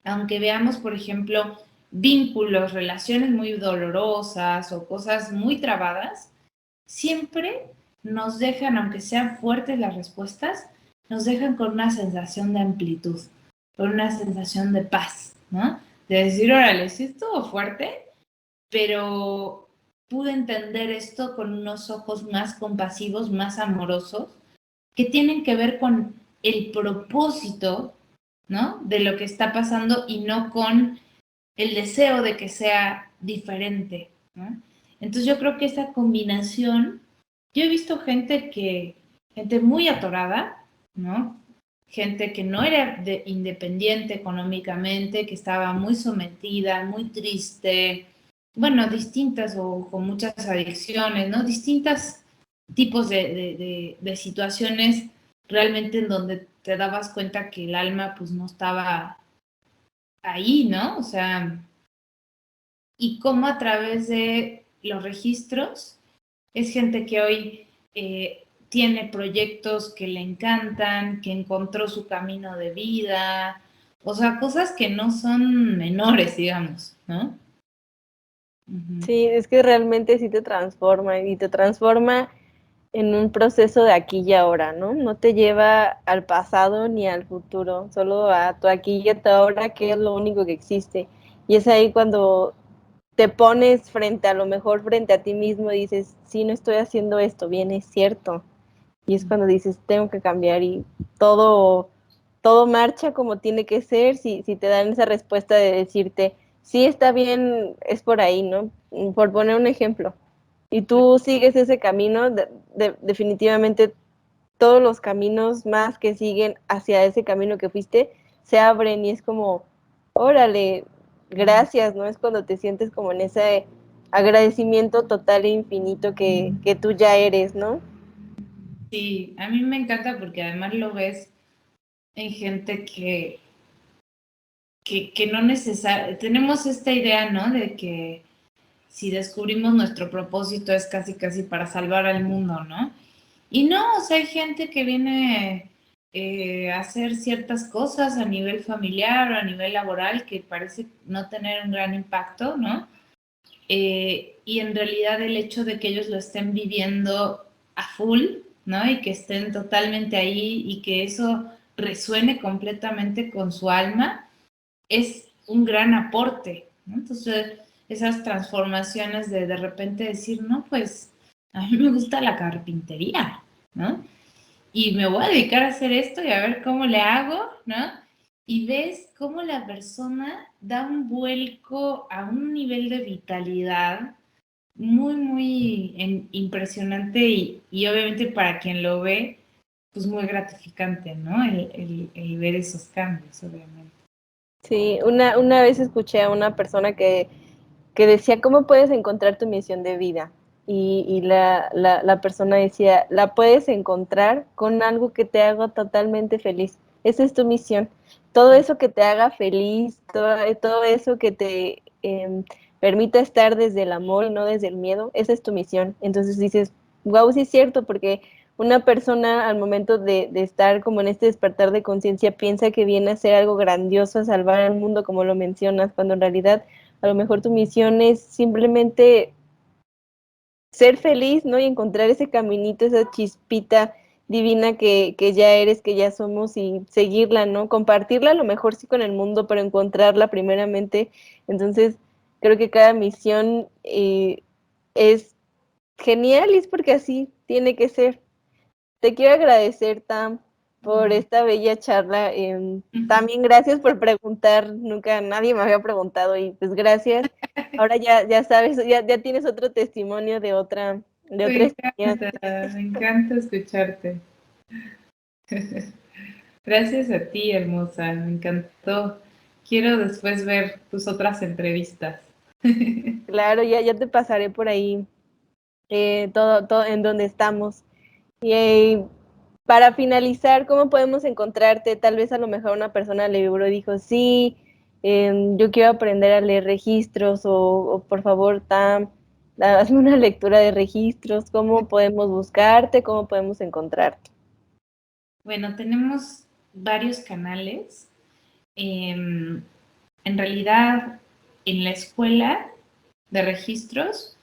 Speaker 3: aunque veamos, por ejemplo, vínculos, relaciones muy dolorosas o cosas muy trabadas, siempre nos dejan, aunque sean fuertes las respuestas, nos dejan con una sensación de amplitud, con una sensación de paz, ¿no? De decir, órale, sí estuvo fuerte, pero pude entender esto con unos ojos más compasivos, más amorosos, que tienen que ver con el propósito ¿no? De lo que está pasando y no con el deseo de que sea diferente, ¿no? Entonces yo creo que esa combinación, yo he visto gente muy atorada, ¿no? Gente que no era independiente económicamente, que estaba muy sometida, muy triste, bueno, distintas o con muchas adicciones, ¿no? Distintos tipos de situaciones realmente en donde te dabas cuenta que el alma pues no estaba ahí, ¿no? O sea, y cómo a través de los registros es gente que hoy tiene proyectos que le encantan, que encontró su camino de vida, o sea, cosas que no son menores, digamos, ¿no? Uh-huh.
Speaker 2: Sí, es que realmente sí te transforma y te transforma en un proceso de aquí y ahora, ¿no? No te lleva al pasado ni al futuro, solo a tu aquí y a tu ahora, que es lo único que existe. Y es ahí cuando te pones frente a lo mejor frente a ti mismo y dices, sí, no estoy haciendo esto, bien, es cierto. Y es cuando dices, tengo que cambiar y todo, todo marcha como tiene que ser, si te dan esa respuesta de decirte, sí, está bien, es por ahí, ¿no? Por poner un ejemplo. Y tú sigues ese camino, definitivamente todos los caminos más que siguen hacia ese camino que fuiste se abren y es como, órale, gracias, ¿no? Es cuando te sientes como en ese agradecimiento total e infinito que tú ya eres, ¿no?
Speaker 3: Sí, a mí me encanta porque además lo ves en gente que no necesariamente, tenemos esta idea, ¿no? De que si descubrimos nuestro propósito es casi casi para salvar al mundo, ¿no? Y no, o sea, hay gente que viene a hacer ciertas cosas a nivel familiar o a nivel laboral que parece no tener un gran impacto, ¿no? Y en realidad el hecho de que ellos lo estén viviendo a full, ¿no? Y que estén totalmente ahí y que eso resuene completamente con su alma, es un gran aporte, ¿no? Entonces, esas transformaciones de repente decir, no, pues a mí me gusta la carpintería, ¿no? Y me voy a dedicar a hacer esto y a ver cómo le hago, ¿no? Y ves cómo la persona da un vuelco a un nivel de vitalidad muy, muy impresionante y obviamente para quien lo ve, pues muy gratificante, ¿no? El ver esos cambios, obviamente.
Speaker 2: Sí, una vez escuché a una persona que decía, ¿cómo puedes encontrar tu misión de vida? Y la persona decía, la puedes encontrar con algo que te haga totalmente feliz. Esa es tu misión. Todo eso que te haga feliz, todo eso que te permita estar desde el amor y no desde el miedo, esa es tu misión. Entonces dices, wow, sí es cierto, porque una persona al momento de estar como en este despertar de conciencia piensa que viene a hacer algo grandioso, a salvar al mundo, como lo mencionas, cuando en realidad a lo mejor tu misión es simplemente ser feliz, ¿no? Y encontrar ese caminito, esa chispita divina que ya eres, que ya somos y seguirla, ¿no? Compartirla a lo mejor sí con el mundo, pero encontrarla primeramente. Entonces, creo que cada misión es genial y es porque así tiene que ser. Te quiero agradecer, Tam, por esta bella charla. También gracias por preguntar, nunca nadie me había preguntado y pues gracias. Ahora ya sabes, ya tienes otro testimonio de otra experiencia.
Speaker 3: Me encanta escucharte. Gracias a ti, hermosa, me encantó. Quiero después ver tus otras entrevistas.
Speaker 2: Claro, ya te pasaré por ahí todo en donde estamos. Y para finalizar, ¿cómo podemos encontrarte? Tal vez a lo mejor una persona le vibró y dijo, sí, yo quiero aprender a leer registros o por favor, Tam, hazme una lectura de registros. ¿Cómo podemos buscarte? ¿Cómo podemos encontrarte?
Speaker 3: Bueno, tenemos varios canales. En realidad, en la escuela de registros,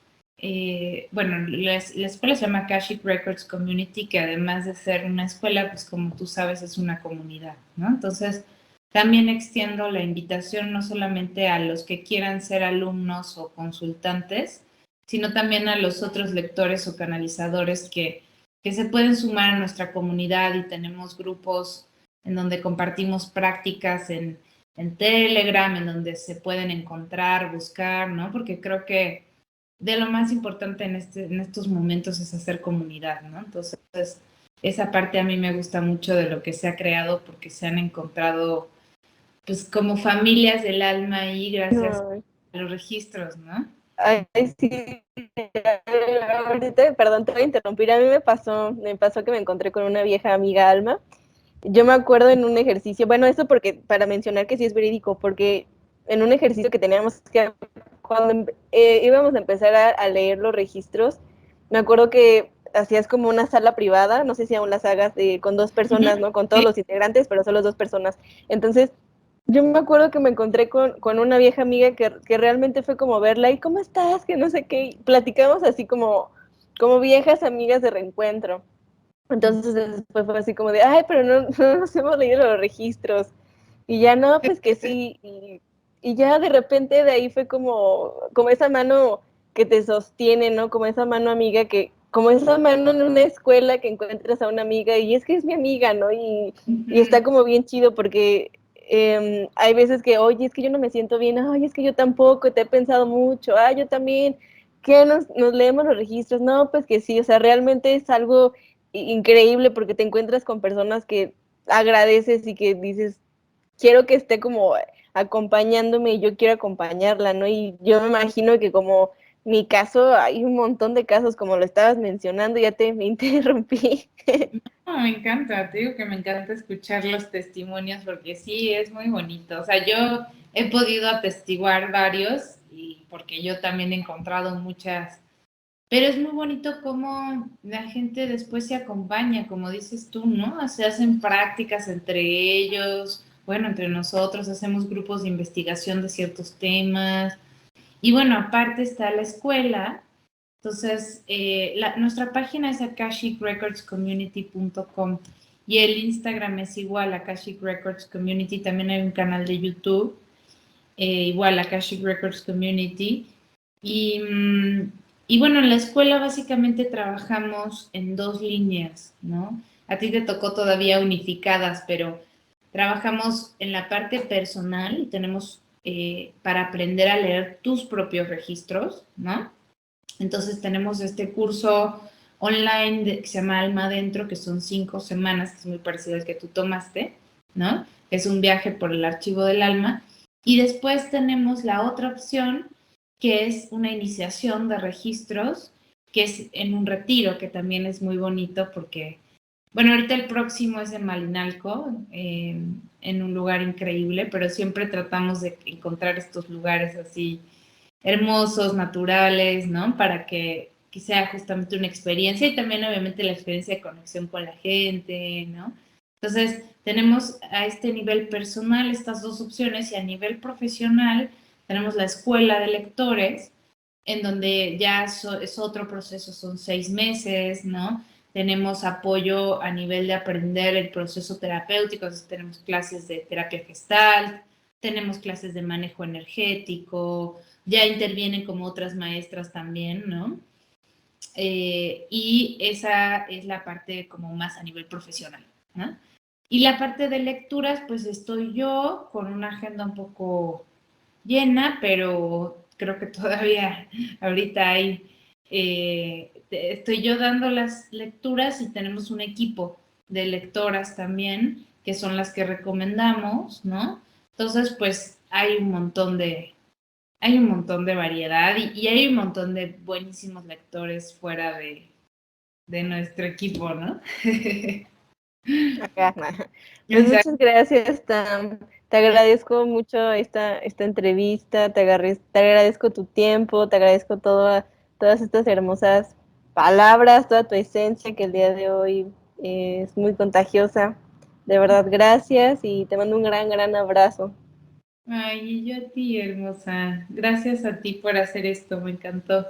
Speaker 3: bueno, la escuela se llama Akashic Records Community, que además de ser una escuela, pues como tú sabes, es una comunidad, ¿no? Entonces, también extiendo la invitación no solamente a los que quieran ser alumnos o consultantes, sino también a los otros lectores o canalizadores que se pueden sumar a nuestra comunidad y tenemos grupos en donde compartimos prácticas en Telegram, en donde se pueden encontrar, buscar, ¿no? Porque creo que de lo más importante en estos momentos es hacer comunidad, ¿no? Entonces, esa parte a mí me gusta mucho de lo que se ha creado porque se han encontrado, pues, como familias del alma ahí gracias a los registros, ¿no?
Speaker 2: Ay, sí. Ahorita, perdón, te voy a interrumpir. A mí me pasó que me encontré con una vieja amiga Alma. Yo me acuerdo en un ejercicio, bueno, eso porque, para mencionar que sí es verídico, porque en un ejercicio que teníamos que, cuando íbamos a empezar a leer los registros, me acuerdo que hacías como una sala privada, no sé si aún las hagas, con 2 personas, ¿no? Con todos los integrantes, pero solo 2 personas. Entonces, yo me acuerdo que me encontré con una vieja amiga que realmente fue como verla y ¿cómo estás? Que no sé qué, y platicamos así como viejas amigas de reencuentro. Entonces después fue así como de, ay, pero no nos hemos leído los registros. Y ya no, pues que sí. Y ya de repente de ahí fue como esa mano que te sostiene, ¿no? Como esa mano amiga como esa mano en una escuela que encuentras a una amiga y es que es mi amiga, ¿no? Y está como bien chido porque hay veces que, oye, es que yo no me siento bien, ay, es que yo tampoco, te he pensado mucho, ay, yo también, que nos leemos los registros, no, pues que sí, o sea, realmente es algo increíble porque te encuentras con personas que agradeces y que dices, quiero que esté como acompañándome y yo quiero acompañarla, ¿no? Y yo me imagino que como mi caso, hay un montón de casos como lo estabas mencionando, ya me interrumpí.
Speaker 3: No, me encanta, te digo que me encanta escuchar los testimonios porque sí, es muy bonito. O sea, yo he podido atestiguar varios y porque yo también he encontrado muchas, pero es muy bonito cómo la gente después se acompaña, como dices tú, ¿no? Se hacen prácticas entre ellos, bueno, entre nosotros, hacemos grupos de investigación de ciertos temas. Y bueno, aparte está la escuela. Entonces, nuestra página es akashicrecordscommunity.com y el Instagram es igual, Akashic Records Community. También hay un canal de YouTube, igual, Akashic Records Community. Y bueno, en la escuela básicamente trabajamos en 2 líneas, ¿no? A ti te tocó todavía unificadas, pero trabajamos en la parte personal y tenemos para aprender a leer tus propios registros, ¿no? Entonces tenemos este curso online que se llama Alma Adentro, que son 5 semanas, que es muy parecido al que tú tomaste, ¿no? Es un viaje por el archivo del alma. Y después tenemos la otra opción, que es una iniciación de registros, que es en un retiro, que también es muy bonito porque, bueno, ahorita el próximo es en Malinalco, en un lugar increíble, pero siempre tratamos de encontrar estos lugares así hermosos, naturales, ¿no? Para que sea justamente una experiencia y también obviamente la experiencia de conexión con la gente, ¿no? Entonces, tenemos a este nivel personal estas 2 opciones y a nivel profesional tenemos la escuela de lectores, en donde ya es otro proceso, son 6 meses, ¿no? Tenemos apoyo a nivel de aprender el proceso terapéutico, entonces tenemos clases de terapia gestal, tenemos clases de manejo energético, ya intervienen como otras maestras también, ¿no? Y esa es la parte como más a nivel profesional, ¿no? Y la parte de lecturas, pues estoy yo con una agenda un poco llena, pero creo que todavía ahorita hay, estoy yo dando las lecturas y tenemos un equipo de lectoras también, que son las que recomendamos, ¿no? Entonces, pues hay un montón de variedad y hay un montón de buenísimos lectores fuera de nuestro equipo, ¿no?
Speaker 2: Acá. Pues
Speaker 3: Exacto.
Speaker 2: muchas gracias, Tam. Te agradezco mucho esta entrevista, te agradezco tu tiempo, te agradezco todas estas hermosas palabras, toda tu esencia que el día de hoy es muy contagiosa. De verdad, gracias y te mando un gran, gran abrazo.
Speaker 3: Ay, y yo a ti, hermosa. Gracias a ti por hacer esto, me encantó.